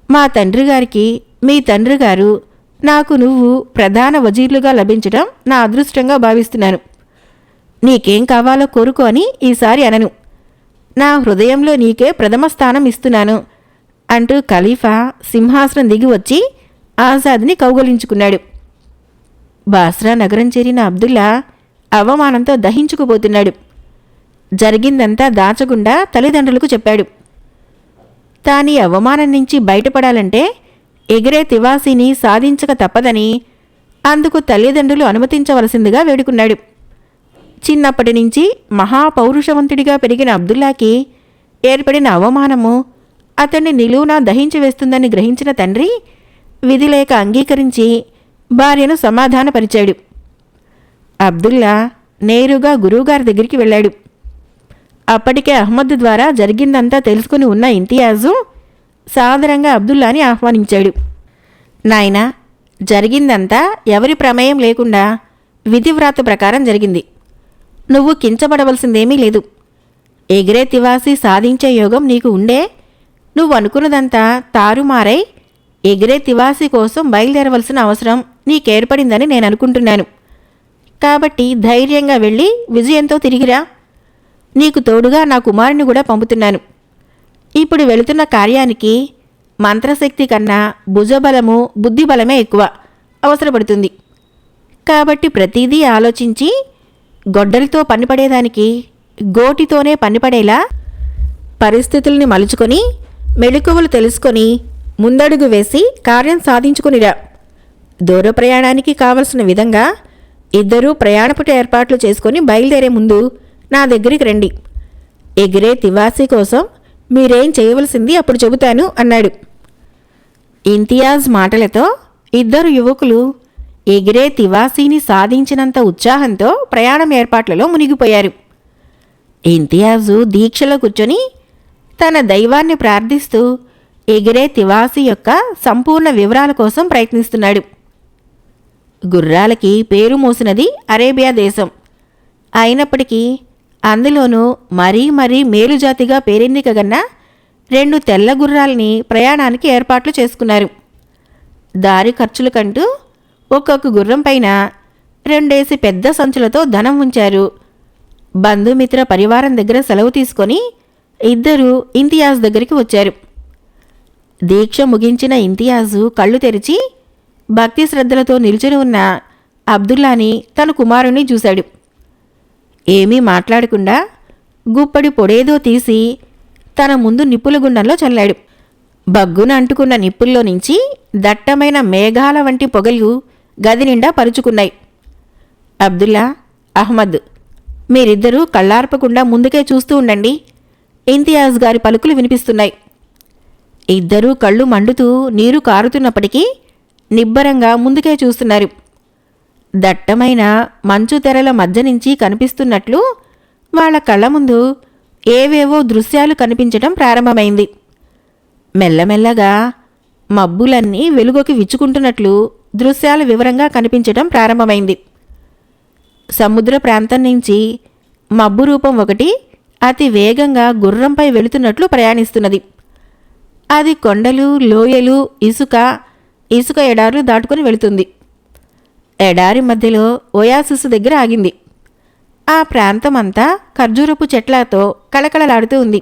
A: మా తండ్రి గారికి మీ తండ్రి గారు, నాకు నువ్వు ప్రధాన వజీర్లుగా లభించడం నా అదృష్టంగా భావిస్తున్నాను. నీకేం కావాలో కోరుకో అని ఈసారి అనను. నా హృదయంలో నీకే ప్రథమ స్థానం ఇస్తున్నాను అంటూ ఖలీఫా సింహాసనం దిగి వచ్చి ఆజాద్ని కౌగలించుకున్నాడు. బాస్రా నగరం చేరిన అబ్దుల్లా అవమానంతో దహించుకుపోతున్నాడు. జరిగిందంతా దాచకుండా తల్లిదండ్రులకు చెప్పాడు. తానీ అవమానం నుంచి బయటపడాలంటే ఎగిరే తివాసీని సాధించక తప్పదని, అందుకు తల్లిదండ్రులు అనుమతించవలసిందిగా వేడుకున్నాడు. చిన్నప్పటి నుంచి మహాపౌరుషవంతుడిగా పెరిగిన అబ్దుల్లాకి ఏర్పడిన అవమానము అతన్ని నిలువునా దహించివేస్తుందని గ్రహించిన తండ్రి విధిలేక అంగీకరించి భార్యను సమాధానపరిచాడు. అబ్దుల్లా నేరుగా గురువుగారి దగ్గరికి వెళ్ళాడు. అప్పటికే అహ్మద్ ద్వారా జరిగిందంతా తెలుసుకుని ఉన్న ఇంతియాజు సాదరంగా అబ్దుల్లాని ఆహ్వానించాడు. నాయనా, జరిగిందంతా ఎవరి ప్రమేయం లేకుండా విధివ్రాత ప్రకారం జరిగింది. నువ్వు కించబడవలసిందేమీ లేదు. ఎగిరే తివాసి సాధించే యోగం నీకు ఉండే నువ్వు అనుకున్నదంతా తారుమారై ఎగిరే తివాసి కోసం బయలుదేరవలసిన అవసరం నీకేర్పడిందని నేను అనుకుంటున్నాను. కాబట్టి ధైర్యంగా వెళ్ళి విజయంతో తిరిగిరా. నీకు తోడుగా నా కుమారుని కూడా పంపుతున్నాను. ఇప్పుడు వెళుతున్న కార్యానికి మంత్రశక్తి కన్నా భుజబలము, బుద్ధిబలమే ఎక్కువ అవసరపడుతుంది. కాబట్టి ప్రతిదీ ఆలోచించి గొడ్డలితో పనిపడేదానికి గోటితోనే పనిపడేలా పరిస్థితుల్ని మలుచుకొని మెళుకువలు తెలుసుకొని ముందడుగు వేసి కార్యం సాధించుకునిరా. దూర ప్రయాణానికి కావలసిన విధంగా ఇద్దరూ ప్రయాణపు ఏర్పాట్లు చేసుకొని బయలుదేరే ముందు నా దగ్గరికి రండి. ఎగిరే తివాసీ కోసం మీరేం చేయవలసింది అప్పుడు చెబుతాను అన్నాడు. ఇంతియాజ్ మాటలతో ఇద్దరు యువకులు ఎగిరే తివాసీని సాధించినంత ఉత్సాహంతో ప్రయాణం ఏర్పాట్లలో మునిగిపోయారు. ఇంతియాజు దీక్షలో కూర్చొని తన దైవాన్ని ప్రార్థిస్తూ ఎగిరే తివాసీ యొక్క సంపూర్ణ వివరాల కోసం ప్రయత్నిస్తున్నాడు. గుర్రాలకి పేరు మోసినది అరేబియా దేశం అయినప్పటికీ అందులోనూ మరీ మేలుజాతిగా పేరెన్నికగన్న 2 తెల్ల గుర్రాలని ప్రయాణానికి ఏర్పాట్లు చేసుకున్నారు. దారి ఖర్చులకంటూ ఒక్కొక్క గుర్రం పైన 2 పెద్ద సంచులతో ధనం ఉంచారు. బంధుమిత్ర పరివారం దగ్గర సెలవు తీసుకొని ఇద్దరూ ఇంతియాజ్ దగ్గరికి వచ్చారు. దీక్ష ముగించిన ఇంతియాజు కళ్ళు తెరిచి భక్తి శ్రద్ధలతో నిల్చుని ఉన్న అబ్దుల్లాని తన కుమారుణ్ణి చూశాడు. ఏమీ మాట్లాడకుండా గుప్పడి పొడేదో తీసి తన ముందు నిప్పుల గుండంలో చల్లాడు. బగ్గున అంటుకున్న నిప్పుల్లో నుంచి దట్టమైన మేఘాల వంటి పొగలు గది నిండా పరుచుకున్నాయి. అబ్దుల్లా, అహ్మద్, మీరిద్దరూ కళ్ళార్పకుండా ముందుకే చూస్తూ ఉండండి. ఇంతియాజ్ గారి పలుకులు వినిపిస్తున్నాయి. ఇద్దరూ కళ్ళు మండుతూ నీరు కారుతున్నప్పటికీ నిబ్బరంగా ముందుకే చూస్తున్నారు. దట్టమైన మంచు తెరల మధ్య నుంచి కనిపిస్తున్నట్లు వాళ్ల కళ్ళ ముందు ఏవేవో దృశ్యాలు కనిపించటం ప్రారంభమైంది. మెల్లమెల్లగా మబ్బులన్నీ వెలుగుకి విచ్చుకుంటున్నట్లు దృశ్యాలు వివరంగా కనిపించటం ప్రారంభమైంది. సముద్ర ప్రాంతం నుంచి మబ్బు రూపం ఒకటి అతి వేగంగా గుర్రంపై వెళుతున్నట్లు ప్రయాణిస్తున్నది. అది కొండలు, లోయలు, ఇసుక ఎడారులు దాటుకుని వెళుతుంది. ఎడారి మధ్యలో ఓయాసిస్ దగ్గర ఆగింది. ఆ ప్రాంతమంతా ఖర్జూరపు చెట్లతో కళకళలాడుతూ ఉంది.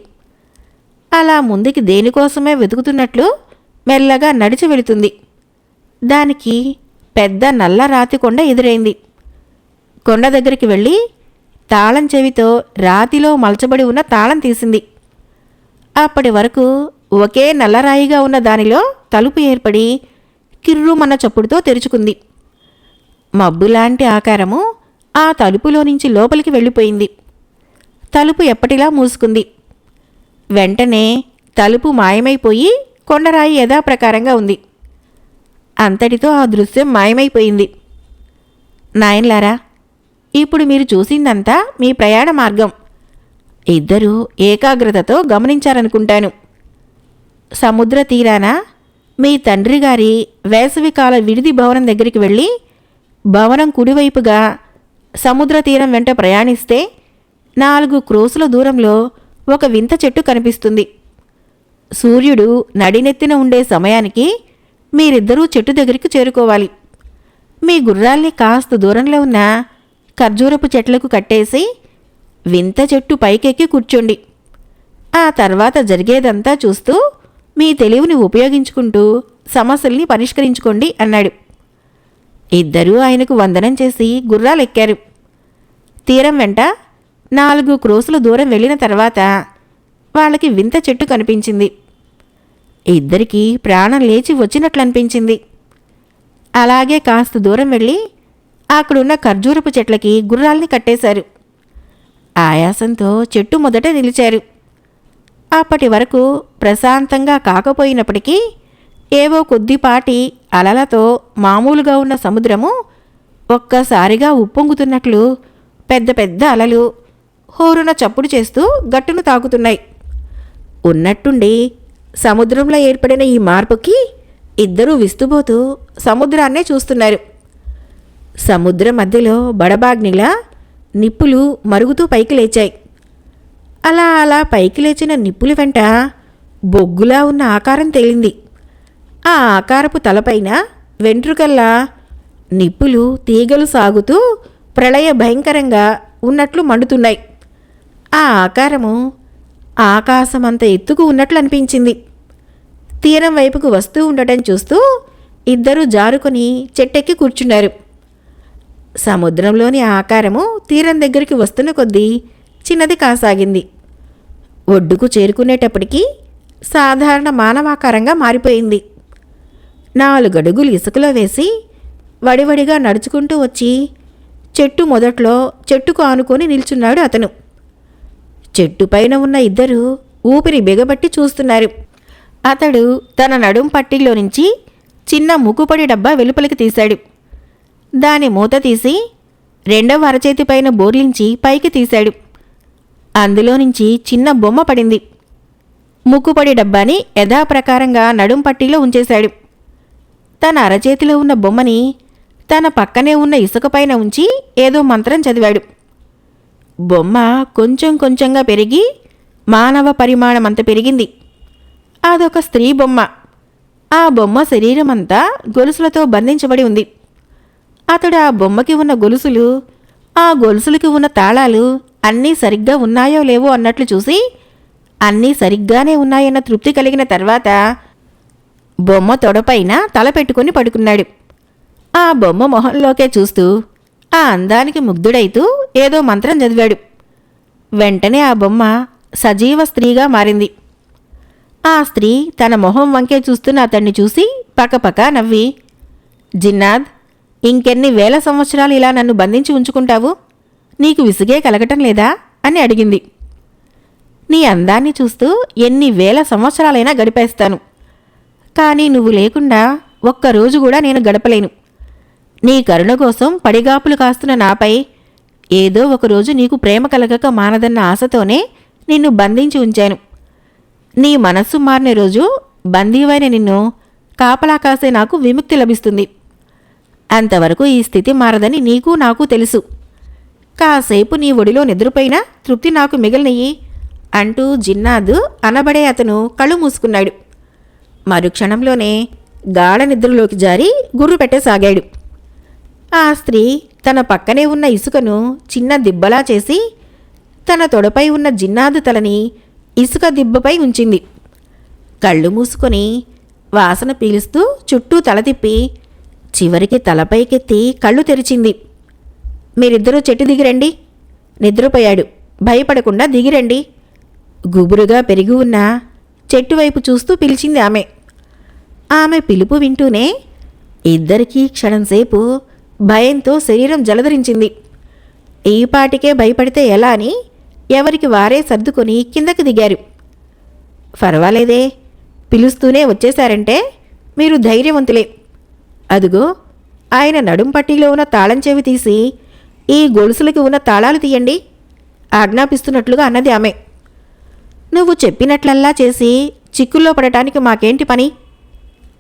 A: అలా ముందుకి దేనికోసమే వెతుకుతున్నట్లు మెల్లగా నడిచి వెళుతుంది. దానికి పెద్ద నల్ల రాతి కొండ ఎదురైంది. కొండ దగ్గరికి వెళ్ళి తాళం చెవితో రాతిలో మలచబడి ఉన్న తాళం తీసింది. అప్పటి వరకు ఒకే నల్లరాయిగా ఉన్న దానిలో తలుపు ఏర్పడి కిర్రుమన్న చప్పుడుతో తెరుచుకుంది. మబ్బులాంటి ఆకారము ఆ తలుపులో నుంచి లోపలికి వెళ్ళిపోయింది. తలుపు ఎప్పటిలా మూసుకుంది. వెంటనే తలుపు మాయమైపోయి కొండరాయి యథాప్రకారంగా ఉంది. అంతటితో ఆ దృశ్యం మాయమైపోయింది. నాయన్లారా, ఇప్పుడు మీరు చూసిందంతా మీ ప్రయాణ మార్గం. ఇద్దరూ ఏకాగ్రతతో గమనించారనుకుంటాను. సముద్ర తీరాన మీ తండ్రి గారి వేసవికాల విడిది భవనం దగ్గరికి వెళ్ళి భవనం కుడివైపుగా సముద్ర తీరం వెంట ప్రయాణిస్తే 4 క్రోసుల దూరంలో ఒక వింత చెట్టు కనిపిస్తుంది. సూర్యుడు నడినెత్తిన ఉండే సమయానికి మీరిద్దరూ చెట్టు దగ్గరికి చేరుకోవాలి. మీ గుర్రాల్ని కాస్త దూరంలో ఉన్న ఖర్జూరపు చెట్లకు కట్టేసి వింత చెట్టు పైకెక్కి కూర్చోండి. ఆ తర్వాత జరిగేదంతా చూస్తూ మీ తెలివిని ఉపయోగించుకుంటూ సమస్యల్ని పరిష్కరించుకోండి అన్నాడు. ఇద్దరూ ఆయనకు వందనం చేసి గుర్రాలెక్కారు. తీరం వెంట 4 క్రోసుల దూరం వెళ్ళిన తర్వాత వాళ్ళకి వింత చెట్టు కనిపించింది. ఇద్దరికీ ప్రాణం లేచి వచ్చినట్లు అనిపించింది. అలాగే కాస్త దూరం వెళ్ళి అక్కడున్న ఖర్జూరపు చెట్లకి గుర్రాల్ని కట్టేశారు. ఆయాసంతో చెట్టు మొదట నిలిచారు. అప్పటి వరకు ప్రశాంతంగా కాకపోయినప్పటికీ ఏవో కొద్దిపాటి అలలతో మామూలుగా ఉన్న సముద్రము ఒక్కసారిగా ఉప్పొంగుతున్నట్లు పెద్ద పెద్ద అలలు హోరున చప్పుడు చేస్తూ గట్టును తాకుతున్నాయి. ఉన్నట్టుండి సముద్రంలో ఏర్పడిన ఈ మార్పుకి ఇద్దరూ విస్తుపోతూ సముద్రాన్నే చూస్తున్నారు. సముద్ర మధ్యలో బడబాగ్నిలా నిప్పులు మరుగుతూ పైకి లేచాయి. అలా పైకి లేచిన నిప్పుల వెంట బొగ్గులా ఉన్న ఆకారం తేలింది. ఆ ఆకారపు తలపైన వెంట్రుకల్లా నిప్పులు తీగలు సాగుతూ ప్రళయ భయంకరంగా ఉన్నట్లు మండుతున్నాయి. ఆ ఆకారము ఆకాశమంత ఎత్తుకు ఉన్నట్లు అనిపించింది. తీరం వైపుకు వస్తూ ఉండటం చూస్తూ ఇద్దరూ జారుకొని చెట్టెక్కి కూర్చున్నారు. సముద్రంలోని ఆకారము తీరం దగ్గరికి వస్తున్న కొద్దీ చిన్నది కాసాగింది. ఒడ్డుకు చేరుకునేటప్పటికీ సాధారణ మానవాకారంగా మారిపోయింది. 4 అడుగులు ఇసుకలో వేసి వడివడిగా నడుచుకుంటూ వచ్చి చెట్టు మొదట్లో చెట్టుకు ఆనుకొని నిల్చున్నాడు అతను. చెట్టుపైన ఉన్న ఇద్దరు ఊపిరి బిగబట్టి చూస్తున్నారు. అతడు తన నడుం పట్టీలో నుంచి చిన్న ముక్కుపొడి డబ్బా వెలుపలికి తీశాడు. దాని మూత తీసి రెండవ అరచేతిపైన బోర్లించి పైకి తీశాడు. అందులో నుంచి చిన్న బొమ్మ పడింది. ముక్కుపొడి డబ్బాని యథాప్రకారంగా నడుం పట్టీలో ఉంచేశాడు. తన అరచేతిలో ఉన్న బొమ్మని తన పక్కనే ఉన్న ఇసుకపైన ఉంచి ఏదో మంత్రం చదివాడు. బొమ్మ కొంచెం కొంచెంగా పెరిగి మానవ పరిమాణమంత పెరిగింది. అదొక స్త్రీ బొమ్మ. ఆ బొమ్మ శరీరమంతా గొలుసులతో బంధించబడి ఉంది. అతడు ఆ బొమ్మకి ఉన్న గొలుసులు, ఆ గొలుసులకి ఉన్న తాళాలు అన్నీ సరిగ్గా ఉన్నాయో లేవో అన్నట్లు చూసి అన్నీ సరిగ్గానే ఉన్నాయన్న తృప్తి కలిగిన తర్వాత బొమ్మ తొడపైన తల పెట్టుకుని పడుకున్నాడు. ఆ బొమ్మ మొహంలోకే చూస్తూ ఆ అందానికి ముగ్ధుడైతూ ఏదో మంత్రం చదివాడు. వెంటనే ఆ బొమ్మ సజీవ స్త్రీగా మారింది. ఆ స్త్రీ తన మొహం వంకే చూస్తున్న అతన్ని చూసి పకపక నవ్వి, జిన్నాద్, ఇంకెన్ని వేల సంవత్సరాలు ఇలా నన్ను బంధించి ఉంచుకుంటావు? నీకు విసుగే కలగటం లేదా అని అడిగింది. నీ అందాన్ని చూస్తూ ఎన్ని వేల సంవత్సరాలైనా గడిపేస్తాను. కానీ నువ్వు లేకుండా ఒక్కరోజు కూడా నేను గడపలేను. నీ కరుణ కోసం పడిగాపులు కాస్తున్న నాపై ఏదో ఒకరోజు నీకు ప్రేమ కలగక మానదన్న ఆశతోనే నిన్ను బంధించి ఉంచాను. నీ మనస్సు మారిన రోజు బందీవైన నిన్ను కాపలా కాసే నాకు విముక్తి లభిస్తుంది. అంతవరకు ఈ స్థితి మారదని నీకు నాకు తెలుసు. కాసేపు నీ ఒడిలో నిద్రపోయినా తృప్తి నాకు మిగిలినయ్యి అంటూ జిన్నాద్ అనబడే అతను కళ్ళు మూసుకున్నాడు. మరుక్షణంలోనే గాఢ నిద్రలోకి జారి గుర్రు పెట్టసాగాడు. ఆ స్త్రీ తన పక్కనే ఉన్న ఇసుకను చిన్న దిబ్బలా చేసి తన తొడపై ఉన్న జిన్నాద్ తలని ఇసుక దిబ్బపై ఉంచింది. కళ్ళు మూసుకొని వాసన పీలుస్తూ చుట్టూ తల తిప్పి చివరికి తలపైకెత్తి కళ్ళు తెరిచింది. మీరిద్దరూ చెట్టు దిగిరండి. నిద్రపోయాడు, భయపడకుండా దిగిరండి. గుబురుగా పెరిగి ఉన్న చెట్టు వైపు చూస్తూ పిలిచింది ఆమె. ఆమె పిలుపు వింటూనే ఇద్దరికీ క్షణంసేపు భయంతో శరీరం జలధరించింది. ఈపాటికే భయపడితే ఎలా అని ఎవరికి వారే సర్దుకొని కిందకి దిగారు. పర్వాలేదే, పిలుస్తూనే వచ్చేశారంటే మీరు ధైర్యవంతులే. అదుగో ఆయన నడుం పట్టీలో ఉన్న తాళం చెవి తీసి ఈ గొలుసులకి ఉన్న తాళాలు తీయండి ఆజ్ఞాపిస్తున్నట్లుగా అన్నది ఆమె. నువ్వు చెప్పినట్లల్లా చేసి చిక్కుల్లో పడటానికి మాకేంటి పని?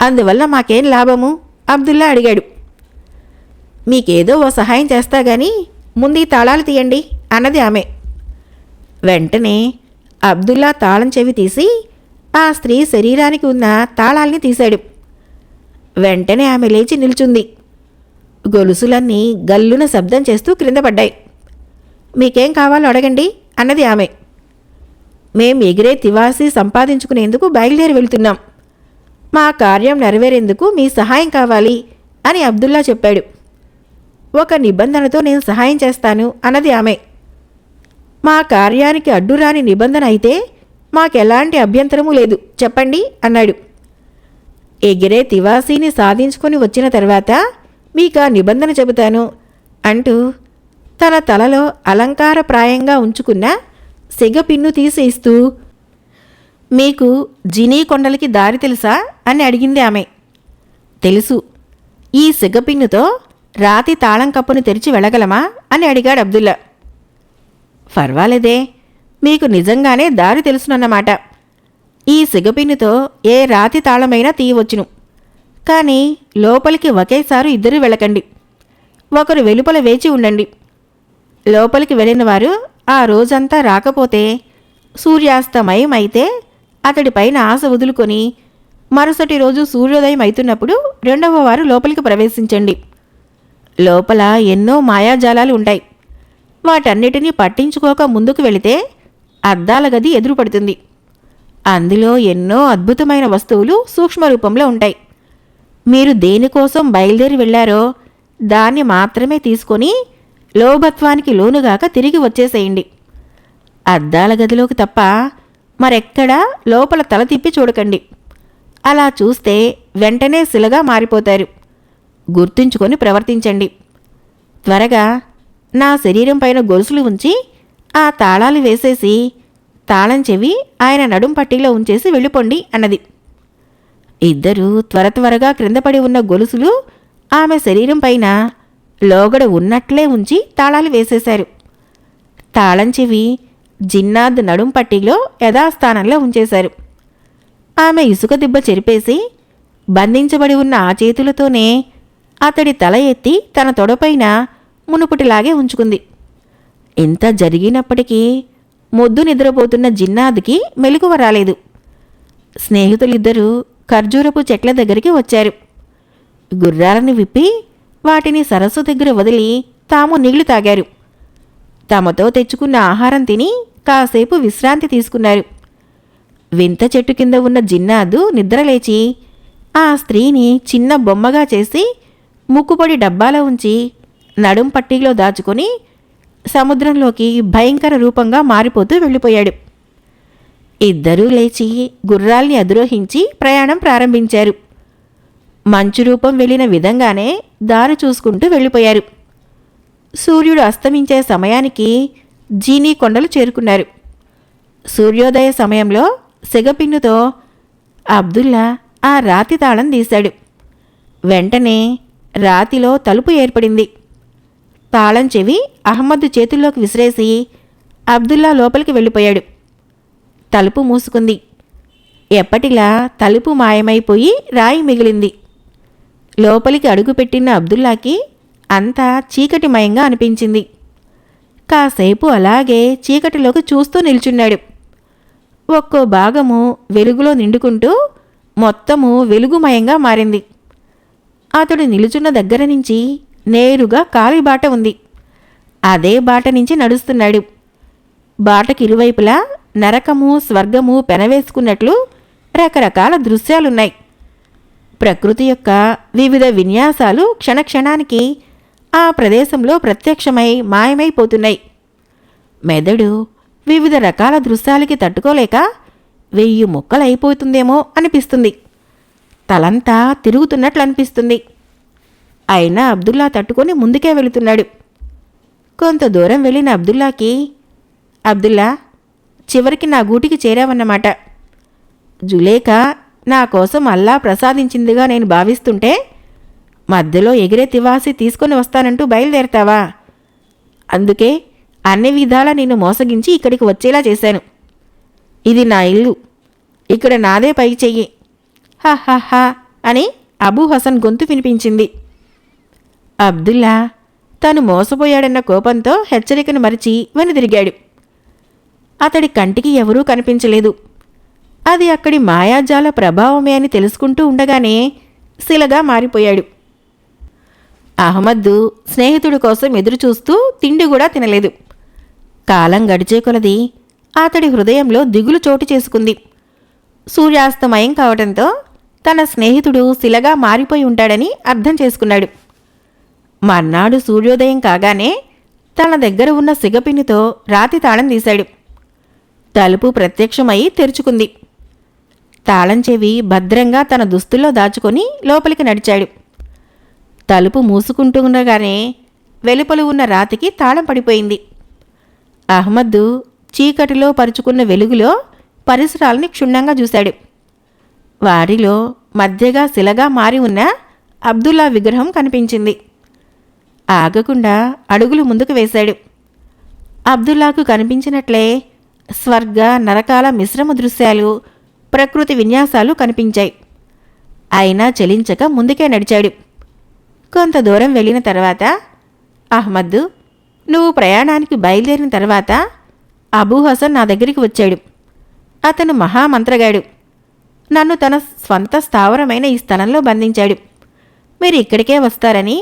A: అందువల్ల మాకేం లాభము? అబ్దుల్లా అడిగాడు. మీకేదో ఓ సహాయం చేస్తా గాని ముందు ఈ తాళాలు తీయండి అన్నది ఆమె. వెంటనే అబ్దుల్లా తాళం చెవి తీసి ఆ స్త్రీ శరీరానికి ఉన్న తాళాల్ని తీశాడు. వెంటనే ఆమె లేచి నిల్చుంది. గొలుసులన్నీ గల్లున శబ్దం చేస్తూ క్రింద పడ్డాయి. మీకేం కావాలో అడగండి అన్నది ఆమె. మేం ఎగిరే తివాసి సంపాదించుకునేందుకు బయలుదేరి వెళ్తున్నాం. మా కార్యం నెరవేరేందుకు మీ సహాయం కావాలి అని అబ్దుల్లా చెప్పాడు. ఒక నిబంధనతో నేను సహాయం చేస్తాను అన్నది ఆమె. మా కార్యానికి అడ్డురాని నిబంధన అయితే మాకెలాంటి అభ్యంతరమూ లేదు, చెప్పండి అన్నాడు. ఎగిరే తివాసీని సాధించుకొని వచ్చిన తర్వాత మీకా నిబంధన చెబుతాను అంటూ తన తలలో అలంకారప్రాయంగా ఉంచుకున్న సెగపిన్ను తీసి ఇస్తూ, మీకు జినీ కొండలకి దారి తెలుసా అని అడిగింది ఆమె. తెలుసు. ఈ సెగపిన్నుతో రాతి తాళం కప్పును తెరిచి వెళ్ళగలమా అని అడిగాడు అబ్దుల్లా. పర్వాలేదే, మీకు నిజంగానే దారి తెలుసునన్నమాట. ఈ సిగపిన్నుతో ఏ రాతి తాళమైనా తీయవచ్చును. కానీ లోపలికి ఒకేసారి ఇద్దరు వెళ్ళకండి. ఒకరు వెలుపల వేచి ఉండండి. లోపలికి వెళ్ళిన వారు ఆ రోజంతా రాకపోతే సూర్యాస్తమయం అయితే అతడిపైన ఆశ వదులుకొని మరుసటి రోజు సూర్యోదయం అవుతున్నప్పుడు రెండవ వారు లోపలికి ప్రవేశించండి. లోపల ఎన్నో మాయాజాలాలు ఉంటాయి. వాటన్నిటినీ పట్టించుకోక ముందుకు వెళితే అద్దాల గది ఎదురుపడుతుంది. అందులో ఎన్నో అద్భుతమైన వస్తువులు సూక్ష్మరూపంలో ఉంటాయి. మీరు దేనికోసం బయలుదేరి వెళ్లారో దాన్ని మాత్రమే తీసుకొని లోభత్వానికి లోనుగాక తిరిగి వచ్చేసేయండి. అద్దాల గదిలోకి తప్ప మరెక్కడా లోపల తల తిప్పి చూడకండి. అలా చూస్తే వెంటనే శిలగా మారిపోతారు. గుర్తుంచుకొని ప్రవర్తించండి. త్వరగా నా శరీరం పైన గొలుసులు ఉంచి ఆ తాళాలు వేసేసి తాళం చెవి ఆయన నడుం పట్టీలో ఉంచేసి వెళ్ళిపోండి అన్నది. ఇద్దరూ త్వరగా క్రిందపడి ఉన్న గొలుసులు ఆమె శరీరం పైన లోగడ ఉన్నట్లే ఉంచి తాళాలు వేసేశారు. తాళం చెవి జిన్నాద్ నడుం పట్టీలో యథాస్థానంలో ఉంచేశారు. ఆమె ఇసుక దిబ్బ చెరిపేసి బంధించబడి ఉన్న ఆ చేతులతోనే అతడి తల ఎత్తి తన తొడపైన మునుపటిలాగే ఉంచుకుంది. ఇంత జరిగినప్పటికీ మొద్దు నిద్రపోతున్న జిన్నాద్కి మెలకువ రాలేదు. స్నేహితులిద్దరూ ఖర్జూరపు చెట్ల దగ్గరికి వచ్చారు. గుర్రాలను విప్పి వాటిని సరస్సు దగ్గర వదిలి తాము నీళ్లు తాగారు. తమతో తెచ్చుకున్న ఆహారం తిని కాసేపు విశ్రాంతి తీసుకున్నారు. వింత చెట్టు కింద ఉన్న జిన్నాదు నిద్రలేచి ఆ స్త్రీని చిన్న బొమ్మగా చేసి ముక్కుపొడి డబ్బాలో ఉంచి నడుం పట్టీలో దాచుకొని సముద్రంలోకి భయంకర రూపంగా మారిపోతూ వెళ్ళిపోయాడు. ఇద్దరూ లేచి గుర్రాల్ని అధిరోహించి ప్రయాణం ప్రారంభించారు. మంచు రూపం వెళ్ళిన విధంగానే దారి చూసుకుంటూ వెళ్ళిపోయారు. సూర్యుడు అస్తమించే సమయానికి జీనీ కొండలు చేరుకున్నారు. సూర్యోదయ సమయంలో సిగపిన్నుతో అబ్దుల్లా ఆ రాతి తాళం తీశాడు. వెంటనే రాతిలో తలుపు ఏర్పడింది. తాళం చెవి అహ్మద్ చేతుల్లోకి విసిరేసి అబ్దుల్లా లోపలికి వెళ్ళిపోయాడు. తలుపు మూసుకుంది. ఎప్పటిలా తలుపు మాయమైపోయి రాయి మిగిలింది. లోపలికి అడుగుపెట్టిన అబ్దుల్లాకి అంతా చీకటిమయంగా అనిపించింది. కాసేపు అలాగే చీకటిలోకి చూస్తూ నిల్చున్నాడు. ఒక్కో భాగము వెలుగులో నిండుకుంటూ మొత్తము వెలుగుమయంగా మారింది. అతడు నిలుచున్న దగ్గర నుంచి నేరుగా కాలి బాట ఉంది. అదే బాట నుంచి నడుస్తున్నాడు. బాటకి ఇరువైపులా నరకము స్వర్గము పెనవేసుకున్నట్లు రకరకాల దృశ్యాలున్నాయి. ప్రకృతి యొక్క వివిధ విన్యాసాలు క్షణక్షణానికి ఆ ప్రదేశంలో ప్రత్యక్షమై మాయమైపోతున్నాయి. మెదడు వివిధ రకాల దృశ్యాలకి తట్టుకోలేక 1000 ముక్కలైపోతుందేమో అనిపిస్తుంది. తలంతా తిరుగుతున్నట్లు అనిపిస్తుంది. అయినా అబ్దుల్లా తట్టుకొని ముందుకే వెళుతున్నాడు. కొంత దూరం వెళ్ళిన అబ్దుల్లాకి, అబ్దుల్లా, చివరికి నా గూటికి చేరావన్నమాట. జులేఖా నా కోసం అల్లా ప్రసాదించిందిగా నేను భావిస్తుంటే మధ్యలో ఎగిరే తివాసి తీసుకొని వస్తానంటూ బయలుదేరతావా? అందుకే అన్ని విధాలా నిన్ను మోసగించి ఇక్కడికి వచ్చేలా చేశాను. ఇది నా ఇల్లు, ఇక్కడ నాదే పై చెయ్యి. హా అని అబూ హసన్ గొంతు వినిపించింది. అబ్దుల్లా తను మోసపోయాడన్న కోపంతో హెచ్చరికను మరిచి వెనుదిరిగాడు. అతడి కంటికి ఎవరూ కనిపించలేదు. అది అక్కడి మాయాజాల ప్రభావమే అని తెలుసుకుంటూ ఉండగానే శిలగా మారిపోయాడు. అహ్మద్ స్నేహితుడి కోసం ఎదురుచూస్తూ తిండి కూడా తినలేదు. కాలం గడిచే కొలది అతడి హృదయంలో దిగులు చోటు చేసుకుంది. సూర్యాస్తమయం కావడంతో తన స్నేహితుడు శిలగా మారిపోయి ఉంటాడని అర్థం చేసుకున్నాడు. మర్నాడు సూర్యోదయం కాగానే తన దగ్గర ఉన్న సిగపిన్నితో రాతి తాళం తీశాడు. తలుపు ప్రత్యక్షమై తెరుచుకుంది. తాళం చెవి భద్రంగా తన దుస్తుల్లో దాచుకొని లోపలికి నడిచాడు. తలుపు మూసుకుంటుండగానే వెలుపల ఉన్న రాతికి తాళం పడిపోయింది. అహ్మద్ చీకటిలో పరుచుకున్న వెలుగులో పరిసరాల్ని క్షుణ్ణంగా చూశాడు. వారిలో మధ్యగా శిలగా మారి ఉన్న అబ్దుల్లా విగ్రహం కనిపించింది. ఆగకుండా అడుగులు ముందుకు వేశాడు. అబ్దుల్లాకు కనిపించినట్లే స్వర్గ నరకాల మిశ్రమ దృశ్యాలు, ప్రకృతి విన్యాసాలు కనిపించాయి. అయినా చలించక ముందుకే నడిచాడు. కొంత దూరం వెళ్ళిన తర్వాత, అహ్మద్, నువ్వు ప్రయాణానికి బయలుదేరిన తర్వాత అబూ హసన్ నా దగ్గరికి వచ్చాడు. అతను మహామంత్రగాడు. నన్ను తన స్వంత స్థావరమైన ఈ స్థలంలో బంధించాడు. మీరు ఇక్కడికే వస్తారని,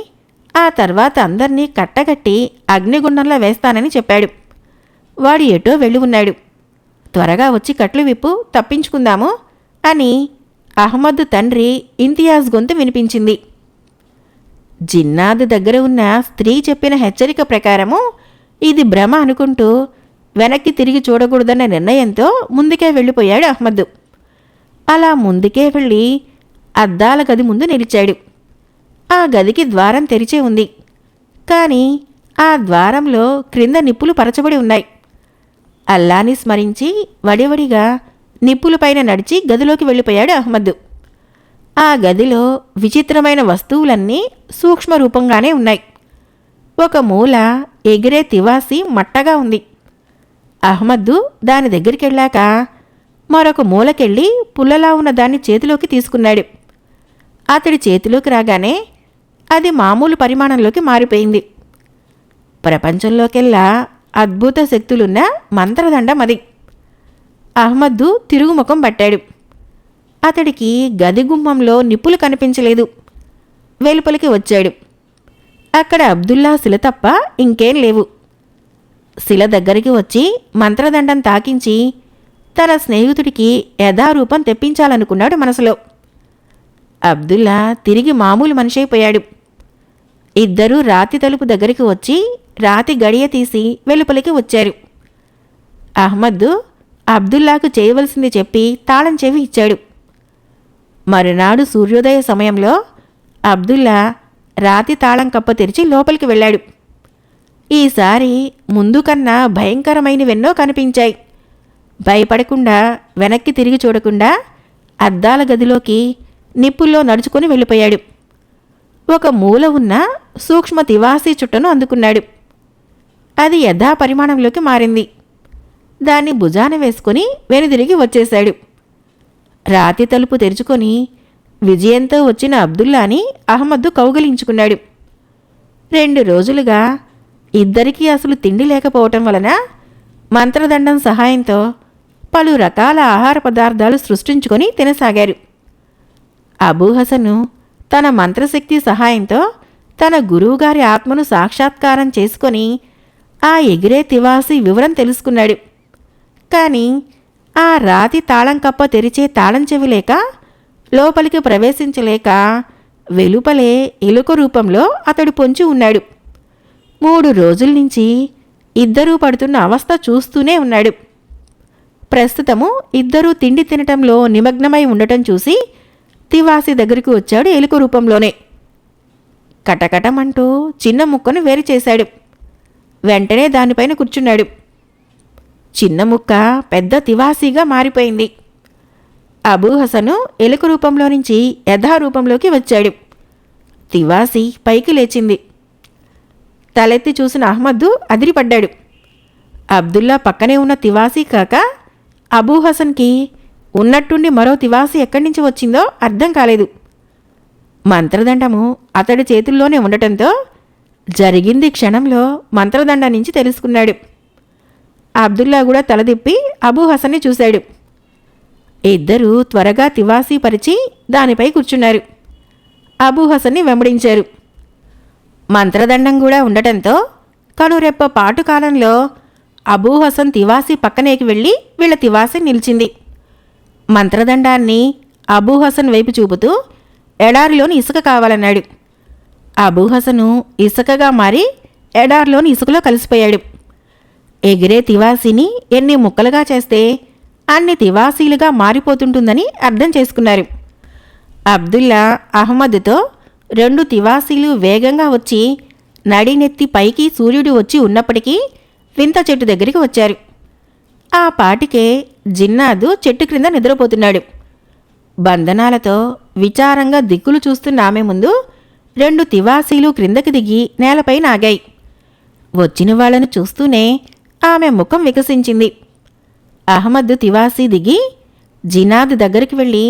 A: ఆ తర్వాత అందర్నీ కట్టగట్టి అగ్నిగుండంలో వేస్తానని చెప్పాడు. వాడు ఎటో వెళ్ళి ఉన్నాడు. త్వరగా వచ్చి కట్లు విప్పు, తప్పించుకుందాము అని అహ్మద్ తండ్రి ఇంతియాజ్ గొంతు వినిపించింది. జిన్నాద్ దగ్గర ఉన్న స్త్రీ చెప్పిన హెచ్చరిక ప్రకారము ఇది భ్రమ అనుకుంటూ వెనక్కి తిరిగి చూడకూడదన్న నిర్ణయంతో ముందుకే వెళ్ళిపోయాడు అహ్మద్. అలా ముందుకే వెళ్ళి అద్దాల గది ముందు నిలిచాడు. ఆ గదికి ద్వారం తెరిచే ఉంది. కాని ఆ ద్వారంలో క్రింద నిప్పులు పరచబడి ఉన్నాయి. అల్లాని స్మరించి వడివడిగా నిప్పులపైన నడిచి గదిలోకి వెళ్ళిపోయాడు అహ్మద్. ఆ గదిలో విచిత్రమైన వస్తువులన్నీ సూక్ష్మరూపంగానే ఉన్నాయి. ఒక మూల ఎగిరే తివాసి మట్టగా ఉంది. అహ్మద్దు దాని దగ్గరికెళ్ళాక మరొక మూలకెళ్ళి పుల్లలా ఉన్న దాన్ని చేతిలోకి తీసుకున్నాడు. అతడి చేతిలోకి రాగానే అది మామూలు పరిమాణంలోకి మారిపోయింది. ప్రపంచంలోకెల్లా అద్భుత శక్తులున్న మంత్రదండం అది. అహ్మద్దు తిరుగుముఖం పట్టాడు. అతడికి గది గుమ్మంలో నిప్పులు కనిపించలేదు. వెలుపలికి వచ్చాడు. అక్కడ అబ్దుల్లా శిల తప్ప ఇంకేం లేవు. శిల దగ్గరికి వచ్చి మంత్రదండం తాకించి తన స్నేహితుడికి యథారూపం తెప్పించాలనుకున్నాడు మనసులో. అబ్దుల్లా తిరిగి మామూలు మనిషైపోయాడు. ఇద్దరూ రాతి తలుపు దగ్గరికి వచ్చి రాతి గడియ తీసి వెలుపలికి వచ్చారు. అహ్మద్ అబ్దుల్లాకు చేయవలసింది చెప్పి తాళం చెవి ఇచ్చాడు. మరునాడు సూర్యోదయ సమయంలో అబ్దుల్లా రాతి తాళం కప్ప తెరిచి లోపలికి వెళ్ళాడు. ఈసారి ముందు కన్నా భయంకరమైనవెన్నో కనిపించాయి. భయపడకుండా వెనక్కి తిరిగి చూడకుండా అద్దాల గదిలోకి నిప్పుల్లో నడుచుకొని వెళ్ళిపోయాడు. ఒక మూల ఉన్న సూక్ష్మ తివాసీ చుట్టను అందుకున్నాడు. అది యథాపరిమాణంలోకి మారింది. దాన్ని భుజాన వేసుకుని వెనుదిరిగి వచ్చేశాడు. రాతి తలుపు తెరుచుకొని విజయంతో వచ్చిన అబ్దుల్లాని అహ్మద్ కౌగిలించుకున్నాడు. 2 రోజులుగా ఇద్దరికీ అసలు తిండి లేకపోవటం వలన మంత్రదండం సహాయంతో పలు రకాల ఆహార పదార్థాలు సృష్టించుకొని తినసాగారు. అబూహసను తన మంత్రశక్తి సహాయంతో తన గురువుగారి ఆత్మను సాక్షాత్కారం చేసుకొని ఆ ఎగిరే తివాసి వివరం తెలుసుకున్నాడు. కాని ఆ రాతి తాళం కప్ప తెరిచే తాళం చెవి లేక లోపలికి ప్రవేశించలేక వెలుపలే ఎలుక రూపంలో అతడు పొంచి ఉన్నాడు. 3 రోజుల నుంచి ఇద్దరూ పడుతున్న అవస్థ చూస్తూనే ఉన్నాడు. ప్రస్తుతము ఇద్దరూ తిండి తినటంలో నిమగ్నమై ఉండటం చూసి తివాసి దగ్గరికి వచ్చాడు ఎలుక రూపంలోనే. కటకటమంటూ చిన్న ముక్కను వేరు చేశాడు. వెంటనే దానిపైన కూర్చున్నాడు. చిన్న ముక్క పెద్ద తివాసీగా మారిపోయింది. అబూహసను ఎలుక రూపంలో నుంచి యథారూపంలోకి వచ్చాడు. తివాసీ పైకి లేచింది. తలెత్తి చూసిన అహ్మద్ అదిరిపడ్డాడు. అబ్దుల్లా పక్కనే ఉన్న తివాసీ కాక అబూహసన్కి ఉన్నట్టుండి మరో తివాసీ ఎక్కడి నుంచి వచ్చిందో అర్థం కాలేదు. మంత్రదండము అతడి చేతుల్లోనే ఉండటంతో జరిగింది క్షణంలో మంత్రదండం నుంచి తెలుసుకున్నాడు. అబ్దుల్లా కూడా తలదిప్పి అబూహసన్ని చూశాడు. ఇద్దరూ త్వరగా తివాసీ పరిచి దానిపై కూర్చున్నారు. అబూహసన్ని వెంబడించారు. మంత్రదండం కూడా ఉండటంతో కనురెప్ప పాటు కాలంలో అబూహసన్ తివాసీ పక్కనేకి వెళ్ళి వీళ్ళ తివాసీ నిలిచింది. మంత్రదండాన్ని అబూహసన్ వైపు చూపుతూ ఎడారిలోని ఇసుక కావాలన్నాడు. అబూహసను ఇసుకగా మారి ఎడారిలోని ఇసుకలో కలిసిపోయాడు. ఎగిరే తివాసీని ఎన్ని ముక్కలుగా చేస్తే అన్ని తివాసీలుగా మారిపోతుంటుందని అర్థం చేసుకున్నారు. అబ్దుల్లా అహ్మద్తో 2 తివాసీలు వేగంగా వచ్చి నడినెత్తి పైకి సూర్యుడు వచ్చి ఉన్నప్పటికీ వింత చెట్టు దగ్గరికి వచ్చారు. ఆ పాటికే జిన్నాదు చెట్టు క్రింద నిద్రపోతున్నాడు. బంధనాలతో విచారంగా దిక్కులు చూస్తున్న ఆమె ముందు 2 తివాసీలు క్రిందకి దిగి నేలపై నాగాయి. వచ్చిన వాళ్లను చూస్తూనే ఆమె ముఖం వికసించింది. అహ్మద్ తివాసీ దిగి జినాద్ దగ్గరికి వెళ్ళి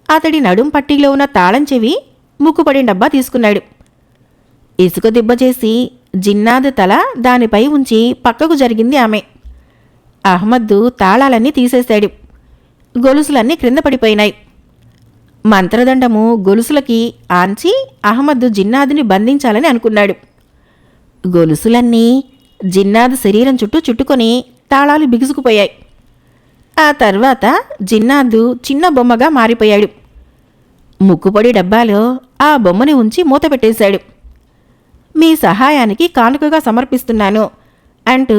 A: అతడి నడుం పట్టీలో ఉన్న తాళం చెవి ముక్కుపడి డబ్బా తీసుకున్నాడు. ఇసుక దిబ్బ చేసి జిన్నాద్ తల దానిపై ఉంచి పక్కకు జరిగింది ఆమె. అహ్మద్ తాళాలన్నీ తీసేశాడు. గొలుసులన్నీ క్రింద పడిపోయినాయి. మంత్రదండము గొలుసులకి ఆంచి అహ్మద్ జిన్నాద్ని బంధించాలని అనుకున్నాడు. గొలుసులన్నీ జిన్నాద్ శరీరం చుట్టూ చుట్టుకొని తాళాలు బిగుసుకుపోయాయి. ఆ తర్వాత జిన్నాద్ చిన్న బొమ్మగా మారిపోయాడు. ముక్కుపొడి డబ్బాలో ఆ బొమ్మని ఉంచి మూత పెట్టేశాడు. మీ సహాయానికి కానుకగా సమర్పిస్తున్నాను అంటూ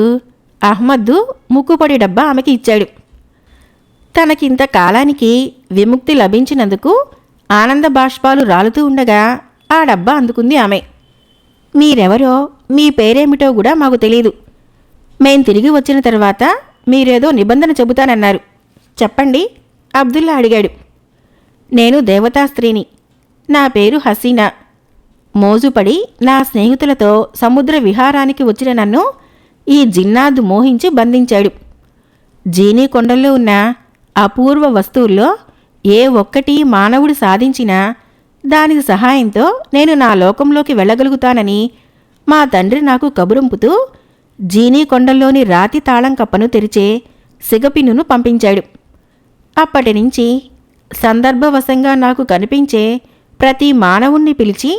A: అహ్మద్ ముక్కుపొడి డబ్బా ఆమెకి ఇచ్చాడు. తనకింత కాలానికి విముక్తి లభించినందుకు ఆనంద బాష్పాలు రాలుతూ ఉండగా ఆ డబ్బా అందుకుంది ఆమె. మీరెవరో, మీ పేరేమిటో కూడా మాకు తెలీదు. మేం తిరిగి వచ్చిన తర్వాత మీరేదో నిబంధన చెబుతానన్నారు. చెప్పండి, అబ్దుల్లా అడిగాడు. నేను దేవతా స్త్రీని. నా పేరు హసీనా. మోజుపడి నా స్నేహితులతో సముద్ర విహారానికి వచ్చిన నన్ను ఈ జిన్నాద్ మోహించి బంధించాడు. జీనీ కొండల్లో ఉన్న అపూర్వ వస్తువుల్లో ఏ ఒక్కటి మానవుడు సాధించినా దాని సహాయంతో నేను నా లోకంలోకి వెళ్ళగలుగుతానని మా తండ్రి నాకు కబురంపుతూ జీనీ కొండల్లోని రాతి తాళం కప్పను తెరిచే సిగపిన్నును పంపించాడు. అప్పటినుంచి సందర్భవశంగా నాకు కనిపించే ప్రతి మానవుణ్ణి పిలిచి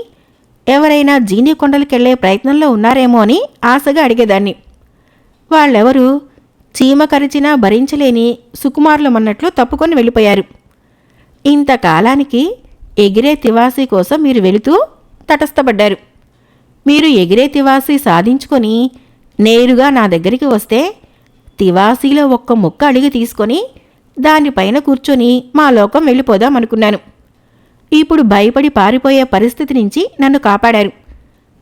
A: ఎవరైనా జీనీ కొండలకెళ్లే ప్రయత్నంలో ఉన్నారేమో అని ఆశగా అడిగేదాన్ని. వాళ్ళెవరూ చీమ కరిచినా భరించలేని సుకుమారులమన్నట్లు తప్పుకొని వెళ్ళిపోయారు. ఇంతకాలానికి ఎగిరే తివాసీ కోసం మీరు వెళుతూ తటస్థపడ్డారు. మీరు ఎగిరే తివాసీ సాధించుకొని నేరుగా నా దగ్గరికి వస్తే తివాసీలో ఒక్క ముక్క అడిగి తీసుకొని దానిపైన కూర్చొని మా లోకం వెళ్ళిపోదామనుకున్నాను. ఇప్పుడు భయపడి పారిపోయే పరిస్థితి నుంచి నన్ను కాపాడారు.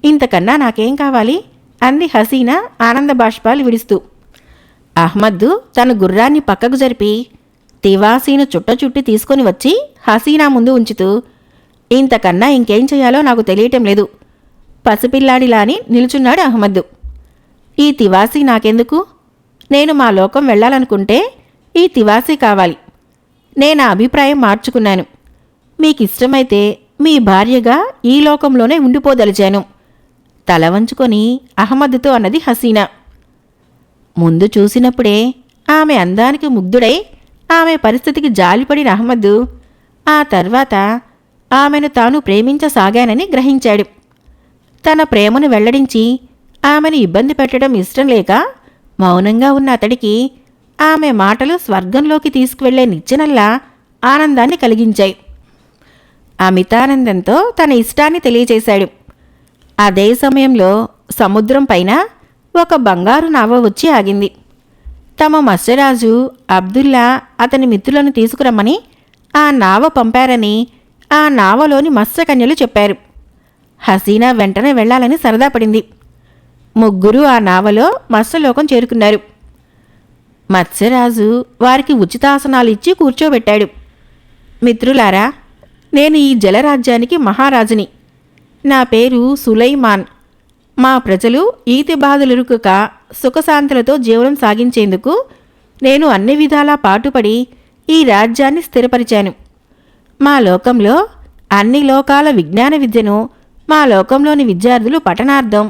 A: ఇంతకన్నా నాకేం కావాలి? అంది హసీనా ఆనంద బాష్పాలు విడుస్తూ. అహ్మద్ తన గుర్రాన్ని పక్కకు జరిపి తివాసీను చుట్టి తీసుకొని వచ్చి హసీనా ముందు ఉంచుతూ, ఇంతకన్నా ఇంకేం చేయాలో నాకు తెలియటం లేదు, పసిపిల్లాడిలాని నిలుచున్నాడు అహ్మద్. ఈ తివాసీ నాకెందుకు? నేను మా లోకం వెళ్ళాలనుకుంటే ఈ తివాసీ కావాలి. నేనా అభిప్రాయం మార్చుకున్నాను. మీకిష్టమైతే మీ భార్యగా ఈ లోకంలోనే ఉండిపోదలిచాను. తల వంచుకొని అహ్మద్తో అన్నది హసీనా. ముందు చూసినప్పుడే ఆమె అందానికి ముగ్ధుడై ఆమె పరిస్థితికి జాలిపడిన అహ్మద్ ఆ తర్వాత ఆమెను తాను ప్రేమించసాగానని గ్రహించాడు. తన ప్రేమను వెల్లడించి ఆమెను ఇబ్బంది పెట్టడం ఇష్టం లేక మౌనంగా ఉన్న అతడికి ఆమె మాటలు స్వర్గంలోకి తీసుకువెళ్లే నిచ్చెనల్లా ఆనందాన్ని కలిగించాయి. అమితానందంతో తన ఇష్టాన్ని తెలియచేశాడు. అదే సమయంలో సముద్రం పైన ఒక బంగారు నావ వచ్చి ఆగింది. తమ మత్స్యరాజు అబ్దుల్లా అతని మిత్రులను తీసుకురమ్మని ఆ నావ పంపారని ఆ నావలోని మత్స్యకన్యలు చెప్పారు. హసీనా వెంటనే వెళ్లాలని సరదాపడింది. ముగ్గురు ఆ నావలో మత్స్యలోకం చేరుకున్నారు. మత్స్యరాజు వారికి ఉచితాసనాలు ఇచ్చి కూర్చోబెట్టాడు. మిత్రులారా, నేను ఈ జలరాజ్యానికి మహారాజుని. నా పేరు సులైమాన్. మా ప్రజలు ఈతి బాధలురుకక సుఖశాంతులతో జీవనం సాగించేందుకు నేను అన్ని విధాలా పాటుపడి ఈ రాజ్యాన్ని స్థిరపరిచాను. మా లోకంలో అన్ని లోకాల విజ్ఞాన విద్యను మా లోకంలోని విద్యార్థులు పఠనార్థం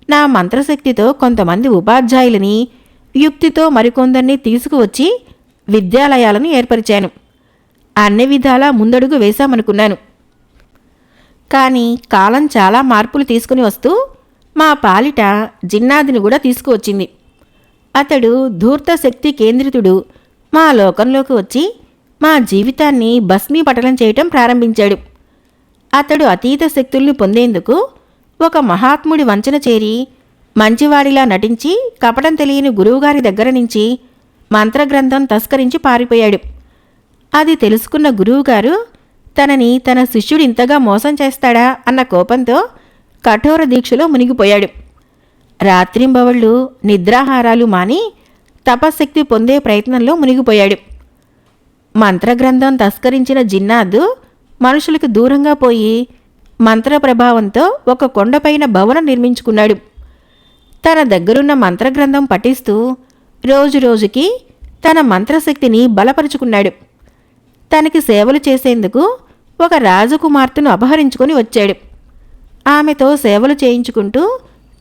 A: నా మంత్రశక్తితో కొంతమంది ఉపాధ్యాయులని, యుక్తితో మరికొందరిని తీసుకువచ్చి విద్యాలయాలను ఏర్పరిచాను. అన్ని విధాలా ముందడుగు వేశామనుకున్నాను. కానీ కాలం చాలా మార్పులు తీసుకుని వస్తూ మా పాలిట జిన్నాదిని కూడా తీసుకువచ్చింది. అతడు ధూర్త శక్తి కేంద్రితుడు మా లోకంలోకి వచ్చి మా జీవితాన్ని భస్మీపటలం చేయటం ప్రారంభించాడు. అతడు అతీత శక్తుల్ని పొందేందుకు ఒక మహాత్ముడి వంచన చేరి మంచివాడిలా నటించి కపటం తెలియని గురువుగారి దగ్గర నుంచి మంత్రగ్రంథం తస్కరించి పారిపోయాడు. అది తెలుసుకున్న గురువుగారు తనని తన శిష్యుడు ఇంతగా మోసం చేస్తాడా అన్న కోపంతో కఠోర దీక్షలో మునిగిపోయాడు. రాత్రింబవళ్ళు నిద్రాహారాలు మాని తపశ్శక్తి పొందే ప్రయత్నంలో మునిగిపోయాడు. మంత్రగ్రంథం తస్కరించిన జిన్నాద్ మనుషులకు దూరంగా పోయి మంత్ర ప్రభావంతో ఒక కొండపైన భవనం నిర్మించుకున్నాడు. తన దగ్గరున్న మంత్రగ్రంథం పఠిస్తూ రోజురోజుకి తన మంత్రశక్తిని బలపరుచుకున్నాడు. తనకి సేవలు చేసేందుకు ఒక రాజకుమార్తెను అపహరించుకొని వచ్చాడు. ఆమెతో సేవలు చేయించుకుంటూ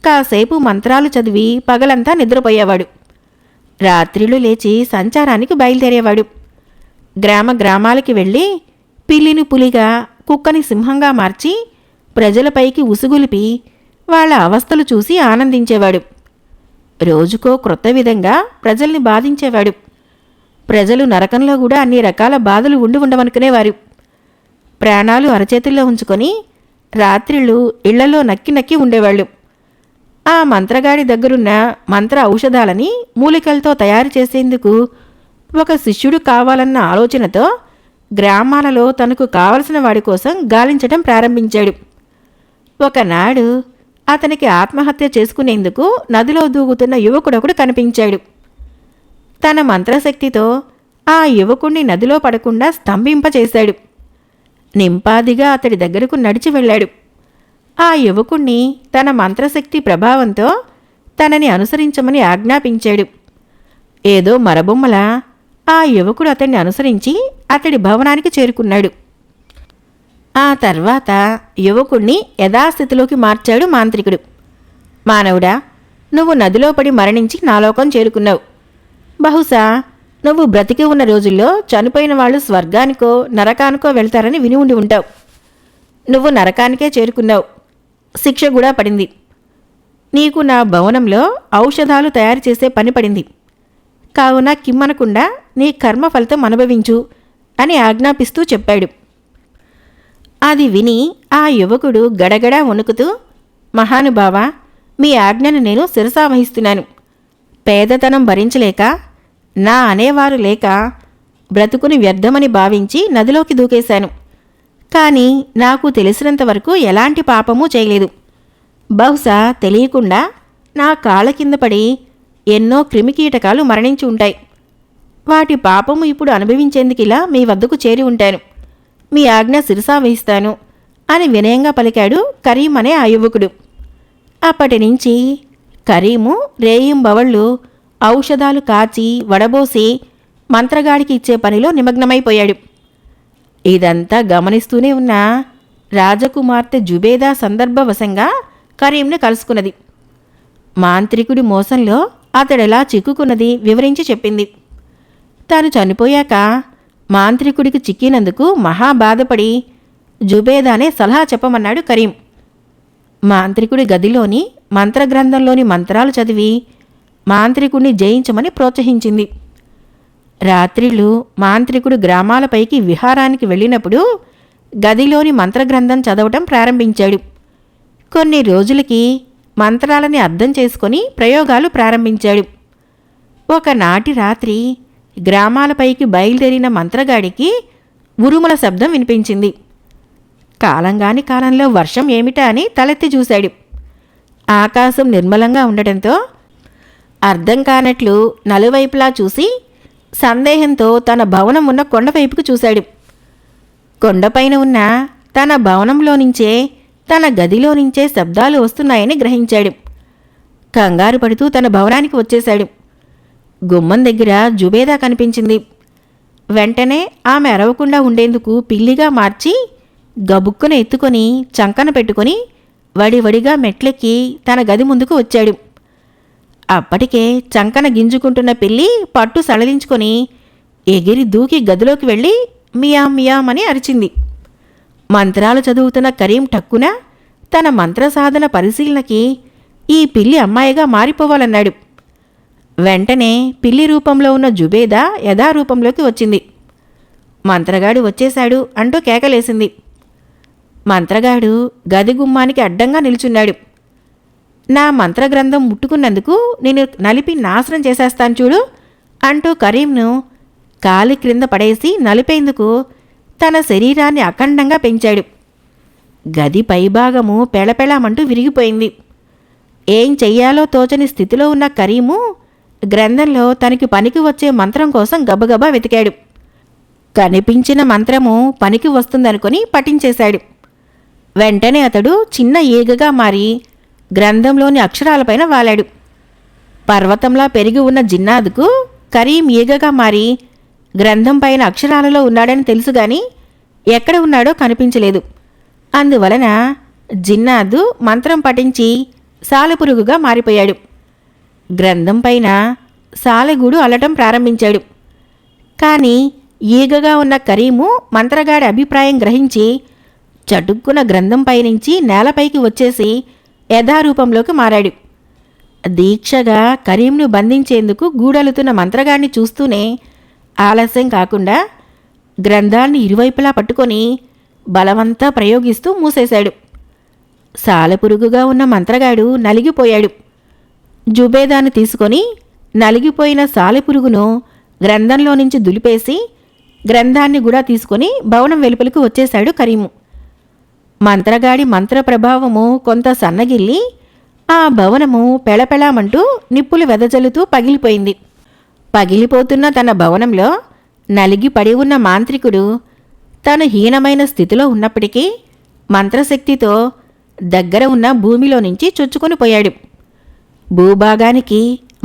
A: కాసేపు మంత్రాలు చదివి పగలంతా నిద్రపోయేవాడు. రాత్రిళ్ళు లేచి సంచారానికి బయలుదేరేవాడు. గ్రామాలకి వెళ్ళి పిల్లిని పులిగా, కుక్కని సింహంగా మార్చి ప్రజలపైకి ఉసుగులిపి వాళ్ల అవస్థలు చూసి ఆనందించేవాడు. రోజుకో క్రొత్త విధంగా ప్రజల్ని బాధించేవాడు. ప్రజలు నరకంలో కూడా అన్ని రకాల బాధలు ఉండవనుకునేవారు. ప్రాణాలు అరచేతుల్లో ఉంచుకొని రాత్రిళ్ళు ఇళ్లలో నక్కి ఉండేవాళ్ళు. ఆ మంత్రగాడి దగ్గరున్న మంత్ర ఔషధాలని మూలికలతో తయారు చేసేందుకు ఒక శిష్యుడు కావాలన్న ఆలోచనతో గ్రామాలలో తనకు కావలసిన వాడి కోసం గాలించటం ప్రారంభించాడు. ఒకనాడు అతనికి ఆత్మహత్య చేసుకునేందుకు నదిలో దూకుతున్న యువకుడొకడు కనిపించాడు. తన మంత్రశక్తితో ఆ యువకుణ్ణి నదిలో పడకుండా స్తంభింపచేశాడు. నింపాదిగా అతడి దగ్గరకు నడిచి వెళ్ళాడు. ఆ యువకుణ్ణి తన మంత్రశక్తి ప్రభావంతో తనని అనుసరించమని ఆజ్ఞాపించాడు. ఏదో మరబొమ్మలా ఆ యువకుడు అతన్ని అనుసరించి అతడి భవనానికి చేరుకున్నాడు. ఆ తర్వాత యువకుణ్ణి యథాస్థితిలోకి మార్చాడు మాంత్రికుడు. మానవుడా, నువ్వు నదిలో పడి మరణించి నా లోకం చేరుకున్నావు. బహుశా నువ్వు బ్రతికి ఉన్న రోజుల్లో చనిపోయిన వాళ్ళు స్వర్గానికో నరకానికో వెళ్తారని విని ఉండి ఉంటావు. నువ్వు నరకానికే చేరుకున్నావు. శిక్ష కూడా పడింది. నీకు నా భవనంలో ఔషధాలు తయారు చేసే పని పడింది. కావున కిమ్మనకుండా నీ కర్మ ఫలితం అనుభవించు అని ఆజ్ఞాపిస్తూ చెప్పాడు. అది విని ఆ యువకుడు గడగడా వణుకుతూ, మహానుభావా, మీ ఆజ్ఞను నేను శిరసావహిస్తున్నాను. పేదతనం భరించలేక, నా అనేవారు లేక బ్రతుకుని వ్యర్థమని భావించి నదిలోకి దూకేశాను. కానీ నాకు తెలిసినంతవరకు ఎలాంటి పాపమూ చేయలేదు. బహుశా తెలియకుండా నా కాళ్ళ కింద పడి ఎన్నో క్రిమికీటకాలు మరణించి ఉంటాయి. వాటి పాపము ఇప్పుడు అనుభవించేందుకిలా మీ వద్దకు చేరి ఉంటాను. మీ ఆజ్ఞ శిరసావహిస్తాను అని వినయంగా పలికాడు కరీం అనే ఆ యువకుడు. అప్పటినుంచి కరీము రేయింబవళ్ళు ఔషధాలు కాచి వడబోసి మంత్రగాడికి ఇచ్చే పనిలో నిమగ్నమైపోయాడు. ఇదంతా గమనిస్తూనే ఉన్న రాజకుమార్తె జుబేదా సందర్భవశంగా కరీంను కలుసుకున్నది. మాంత్రికుడి మోసంలో అతడెలా చిక్కుకున్నది వివరించి చెప్పింది. తాను చనిపోయాక మాంత్రికుడికి చిక్కినందుకు మహా బాధపడి జుబేదానే సలహా చెప్పమన్నాడు కరీం. మాంత్రికుడి గదిలోని మంత్రగ్రంథంలోని మంత్రాలు చదివి మాంత్రికుడిని జయించమని ప్రోత్సహించింది. రాత్రిళ్ళు మాంత్రికుడు గ్రామాలపైకి విహారానికి వెళ్ళినప్పుడు గదిలోని మంత్రగ్రంథం చదవటం ప్రారంభించాడు. కొన్ని రోజులకి మంత్రాలని అర్థం చేసుకొని ప్రయోగాలు ప్రారంభించాడు. ఒకనాటి రాత్రి గ్రామాలపైకి బయలుదేరిన మంత్రగాడికి ఉరుముల శబ్దం వినిపించింది. కాలంగాని కాలంలో వర్షం ఏమిటా అని తలెత్తి చూశాడు. ఆకాశం నిర్మలంగా ఉండటంతో అర్థం కానట్లు నలువైపులా చూసి సందేహంతో తన భవనం ఉన్న కొండవైపుకు చూశాడు. కొండపైన ఉన్న తన భవనంలో నుంచే తన గదిలో నుంచే శబ్దాలు వస్తున్నాయని గ్రహించాడు. కంగారు పడుతూ తన భవనానికి వచ్చేశాడు. గుమ్మం దగ్గర జుబేదా కనిపించింది. వెంటనే ఆమె అరవకుండా ఉండేందుకు పిల్లిగా మార్చి గబుక్కున ఎత్తుకొని చంకన పెట్టుకొని వడివడిగా మెట్లెక్కి తన గది ముందుకు వచ్చాడు. అప్పటికే చంకన గింజుకుంటున్న పిల్లి పట్టు సడలించుకొని ఎగిరి దూకి గదిలోకి వెళ్ళి మియాం మియాం అని అరిచింది. మంత్రాలు చదువుతున్న కరీం టక్కున తన మంత్రసాధన పరిశీలనకి ఈ పిల్లి అమ్మాయిగా మారిపోవాలన్నాడు. వెంటనే పిల్లి రూపంలో ఉన్న జుబేదా యథారూపంలోకి వచ్చింది. మంత్రగాడు వచ్చేశాడు అంటూ కేకలేసింది. మంత్రగాడు గది గుమ్మానికి అడ్డంగా నిల్చున్నాడు. నా మంత్రగ్రంథం ముట్టుకున్నందుకు నేను నలిపి నాశనం చేసేస్తాను చూడు అంటూ కరీంను కాలి క్రింద పడేసి నలిపేందుకు తన శరీరాన్ని అఖండంగా పెంచాడు. గది పైభాగము పెళపెళమంటూ విరిగిపోయింది. ఏం చెయ్యాలో తోచని స్థితిలో ఉన్న కరీము గ్రంథంలో తనకి పనికి వచ్చే మంత్రం కోసం గబగబా వెతికాడు. కనిపించిన మంత్రము పనికి వస్తుందనుకొని పఠించేశాడు. వెంటనే అతడు చిన్న ఈగగా మారి గ్రంథంలోని అక్షరాలపైన వాలాడు. పర్వతంలా పెరిగి ఉన్న జిన్నాదుకు కరీం ఈగగా మారి గ్రంథం పైన అక్షరాలలో ఉన్నాడని తెలుసుగాని ఎక్కడ ఉన్నాడో కనిపించలేదు. అందువలన జిన్నాదు మంత్రం పఠించి సాలెపురుగుగా మారిపోయాడు. గ్రంథం పైన సాలెగూడు అల్లటం ప్రారంభించాడు. కానీ ఈగగా ఉన్న కరీము మంత్రగాడి అభిప్రాయం గ్రహించి చటుక్కున గ్రంథంపై నుంచి నేలపైకి వచ్చేసి యథారూపంలోకి మారాడు. దీక్షగా కరీంను బంధించేందుకు గూడలుతున్న మంత్రగాడిని చూస్తూనే ఆలస్యం కాకుండా గ్రంథాన్ని ఇరువైపులా పట్టుకొని బలవంతా ప్రయోగిస్తూ మూసేశాడు. సాలెపురుగుగా ఉన్న మంత్రగాడు నలిగిపోయాడు. జుబేదాను తీసుకొని నలిగిపోయిన సాలెపురుగును గ్రంథంలో నుంచి దులిపేసి గ్రంథాన్ని కూడా తీసుకొని భవనం వెలుపలికి వచ్చేశాడు కరీము. మంత్రగాడి మంత్ర ప్రభావము కొంత సన్నగిల్లి ఆ భవనము పెళపెళామంటూ నిప్పులు వెదజల్లుతూ పగిలిపోయింది. పగిలిపోతున్న తన భవనంలో నలిగి పడి ఉన్న మాంత్రికుడు తను హీనమైన స్థితిలో ఉన్నప్పటికీ మంత్రశక్తితో దగ్గర ఉన్న భూమిలో నుంచి చొచ్చుకొని పోయాడు. భూభాగానికి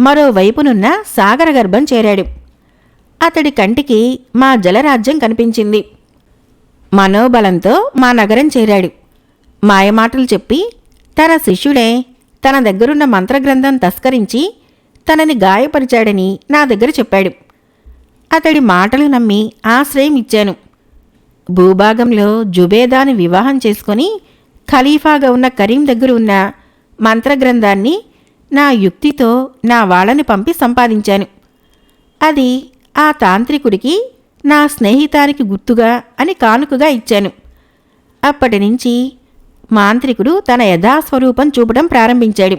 A: మరోవైపునున్న సాగరగర్భం చేరాడు. అతడి కంటికి మా జలరాజ్యం కనిపించింది. మనోబలంతో మా నగరం చేరాడు. మాయమాటలు చెప్పి తన శిష్యుడే తన దగ్గరున్న మంత్రగ్రంథం తస్కరించి తనని గాయపరిచాడని నా దగ్గర చెప్పాడు. అతడి మాటలు నమ్మి ఆశ్రయం ఇచ్చాను. భూభాగంలో జుబేదాను వివాహం చేసుకొని ఖలీఫాగా ఉన్న కరీం దగ్గర ఉన్న మంత్రగ్రంథాన్ని నా యుక్తితో నా వాళ్ళని పంపి సంపాదించాను. అది ఆ తాంత్రికుడికి నా స్నేహితానికి గుర్తుగా అని కానుకగా ఇచ్చాను. అప్పటినుంచి మాంత్రికుడు తన యథాస్వరూపం చూపడం ప్రారంభించాడు.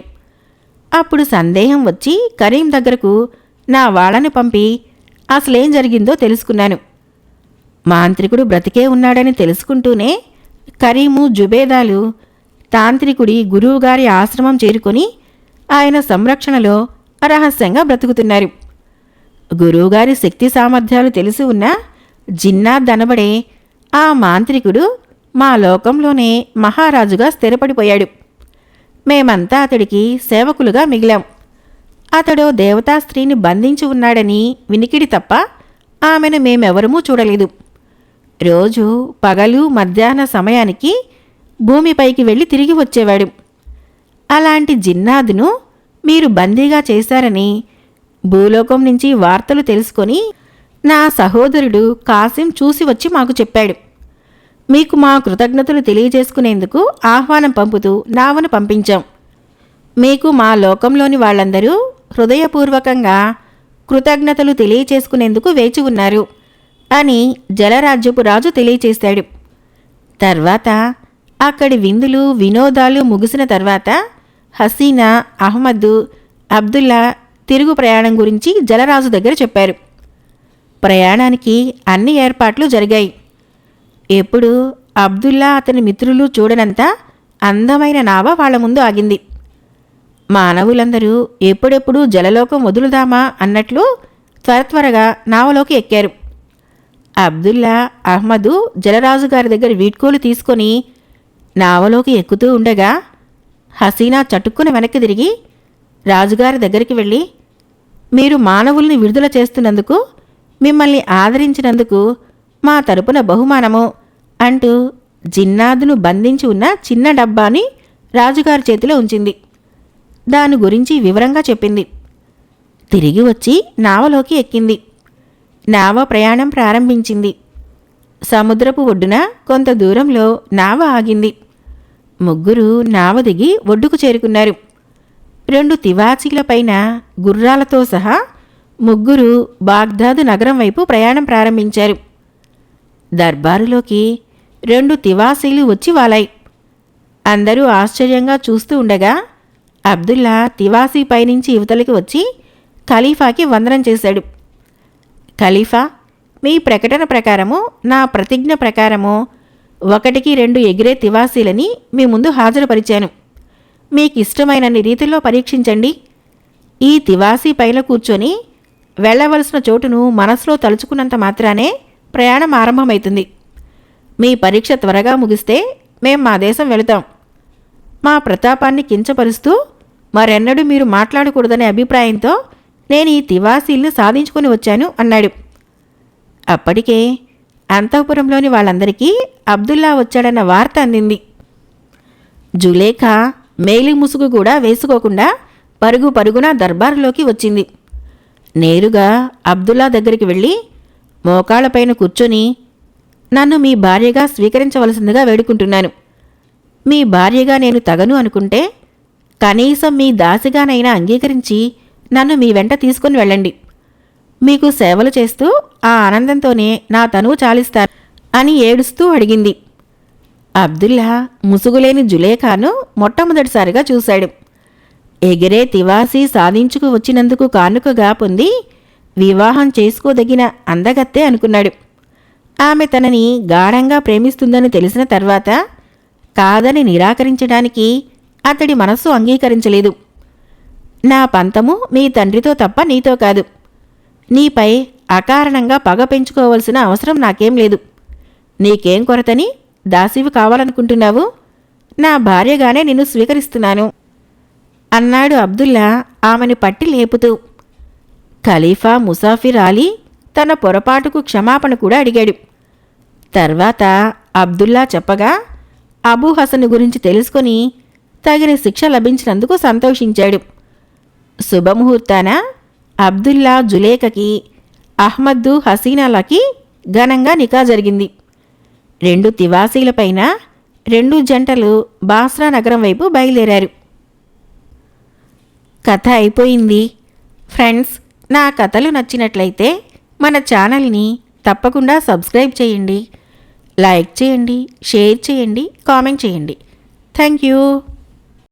A: అప్పుడు సందేహం వచ్చి కరీం దగ్గరకు నా వాళ్ళని పంపి అసలేం జరిగిందో తెలుసుకున్నాను. మాంత్రికుడు బ్రతికే ఉన్నాడని తెలుసుకుంటూనే కరీము జుబేదాలు తాంత్రికుడి గురువుగారి ఆశ్రమం చేరుకొని ఆయన సంరక్షణలో రహస్యంగా బ్రతుకుతున్నారు. గురువుగారి శక్తి సామర్థ్యాలు తెలిసి ఉన్న జిన్నాద్ అనబడే ఆ మాంత్రికుడు మా లోకంలోనే మహారాజుగా స్థిరపడిపోయాడు. మేమంతా అతడికి సేవకులుగా మిగిలాం. అతడు దేవతా స్త్రీని బంధించి ఉన్నాడని వినికిడి తప్ప ఆమెను మేమెవరమూ చూడలేదు. రోజు పగలు మధ్యాహ్న సమయానికి భూమిపైకి వెళ్ళి తిరిగి వచ్చేవాడు. అలాంటి జిన్నాదును మీరు బందీగా చేశారని భూలోకం నుంచి వార్తలు తెలుసుకొని నా సహోదరుడు కాసిం చూసి వచ్చి మాకు చెప్పాడు. మీకు మా కృతజ్ఞతలు తెలియజేసుకునేందుకు ఆహ్వానం పంపుతూ నావను పంపించాం. మీకు మా లోకంలోని వాళ్ళందరూ హృదయపూర్వకంగా కృతజ్ఞతలు తెలియచేసుకునేందుకు వేచి ఉన్నారు అని జలరాజ్యపు రాజు తెలియచేశాడు. తర్వాత అక్కడి విందులు వినోదాలు ముగిసిన తర్వాత హసీనా, అహ్మద్, అబ్దుల్లా తిరుగు ప్రయాణం గురించి జలరాజు దగ్గర చెప్పారు. ప్రయాణానికి అన్ని ఏర్పాట్లు జరిగాయి. ఎప్పుడు అబ్దుల్లా అతని మిత్రులు చూడనంత అందమైన నావ వాళ్ల ముందు ఆగింది. మానవులందరూ ఎప్పుడెప్పుడు జలలోకం వదులుదామా అన్నట్లు త్వరగా నావలోకి ఎక్కారు. అబ్దుల్లా, అహ్మదు జలరాజు గారి దగ్గర వీడ్కోలు తీసుకొని నావలోకి ఎక్కుతూ ఉండగా హసీనా చటుక్కున వెనక్కి తిరిగి రాజుగారి దగ్గరికి వెళ్ళి, మీరు మానవుల్ని విడుదల చేస్తున్నందుకు, మిమ్మల్ని ఆదరించినందుకు మా తరపున బహుమానము అంటూ జిన్నాదును బంధించి ఉన్న చిన్న డబ్బాని రాజుగారి చేతిలో ఉంచింది. దాని గురించి వివరంగా చెప్పింది. తిరిగి వచ్చి నావలోకి ఎక్కింది. నావ ప్రయాణం ప్రారంభించింది. సముద్రపు ఒడ్డున కొంత దూరంలో నావ ఆగింది. ముగ్గురు నావ దిగి ఒడ్డుకు చేరుకున్నారు. 2 తివాచీలపైన గుర్రాలతో సహా ముగ్గురు బాగ్దాదు నగరం వైపు ప్రయాణం ప్రారంభించారు. దర్బారులోకి 2 తివాసీలు వచ్చి వాలాయి. అందరూ ఆశ్చర్యంగా చూస్తూ ఉండగా అబ్దుల్లా తివాసీ పైనుంచి యువతలకి వచ్చి ఖలీఫాకి వందనం చేశాడు. ఖలీఫా, మీ ప్రకటన ప్రకారము, నా ప్రతిజ్ఞ ప్రకారము 1కి 2 ఎగిరే తివాసీలని మీ ముందు హాజరుపరిచాను. మీకిష్టమైనన్ని రీతిలో పరీక్షించండి. ఈ తివాసీ పైన కూర్చొని వెళ్లవలసిన చోటును మనసులో తలుచుకున్నంత మాత్రానే ప్రయాణం ఆరంభమవుతుంది. మీ పరీక్ష త్వరగా ముగిస్తే మేం మా దేశం వెళుతాం. మా ప్రతాపాన్ని కించపరుస్తూ మరెన్నడూ మీరు మాట్లాడకూడదనే అభిప్రాయంతో నేను ఈ తివాసీల్ని సాధించుకొని వచ్చాను అన్నాడు. అప్పటికే అంతఃపురంలోని వాళ్ళందరికీ అబ్దుల్లా వచ్చాడన్న వార్త అందింది. జులేఖా మేలి ముసుగు కూడా వేసుకోకుండా పరుగున దర్బారులోకి వచ్చింది. నేరుగా అబ్దుల్లా దగ్గరికి వెళ్ళి మోకాళ్లపైన కూర్చొని, నన్ను మీ భార్యగా స్వీకరించవలసిందిగా వేడుకుంటున్నాను. మీ భార్యగా నేను తగను అనుకుంటే కనీసం మీ దాసిగానైనా అంగీకరించి నన్ను మీ వెంట తీసుకొని వెళ్ళండి. మీకు సేవలు చేస్తూ ఆ ఆనందంతోనే నా తనువు చాలిస్తాను అని ఏడుస్తూ అడిగింది. అబ్దుల్లా ముసుగులేని జులేఖాను మొట్టమొదటిసారిగా చూశాడు. ఎగిరే తివాసీ సాధించుకు వచ్చినందుకు కానుకగా పొంది వివాహం చేసుకోదగిన అందగత్తే అనుకున్నాడు. ఆమె తనని గాఢంగా ప్రేమిస్తుందని తెలిసిన తర్వాత కాదని నిరాకరించడానికి అతడి మనస్సు అంగీకరించలేదు. నా పంతము మీ తండ్రితో తప్ప నీతో కాదు. నీపై అకారణంగా పగ పెంచుకోవలసిన అవసరం నాకేం లేదు. నీకేం కొరతని దాసివి కావాలనుకుంటున్నావు? నా భార్యగానే నిన్ను స్వీకరిస్తున్నాను అన్నాడు అబ్దుల్లా ఆమెను పట్టి లేపుతూ. ఖలీఫా ముసాఫిర్ అలీ తన పొరపాటుకు క్షమాపణ కూడా అడిగాడు. తర్వాత అబ్దుల్లా చెప్పగా అబూ హసన్ గురించి తెలుసుకొని తగిన శిక్ష లభించినందుకు సంతోషించాడు. శుభముహూర్తాన అబ్దుల్లా జులేఖకి, అహ్మద్దు హసీనాలకి ఘనంగా నికా జరిగింది. 2 తివాసీలపైన 2 జంటలు బాస్రా నగరం వైపు బయలుదేరారు. కథ అయిపోయింది. ఫ్రెండ్స్, నా కథలు నచ్చినట్లయితే మన ఛానల్ని తప్పకుండా సబ్స్క్రైబ్ చేయండి, లైక్ చేయండి, షేర్ చేయండి, కామెంట్ చేయండి. Thank you.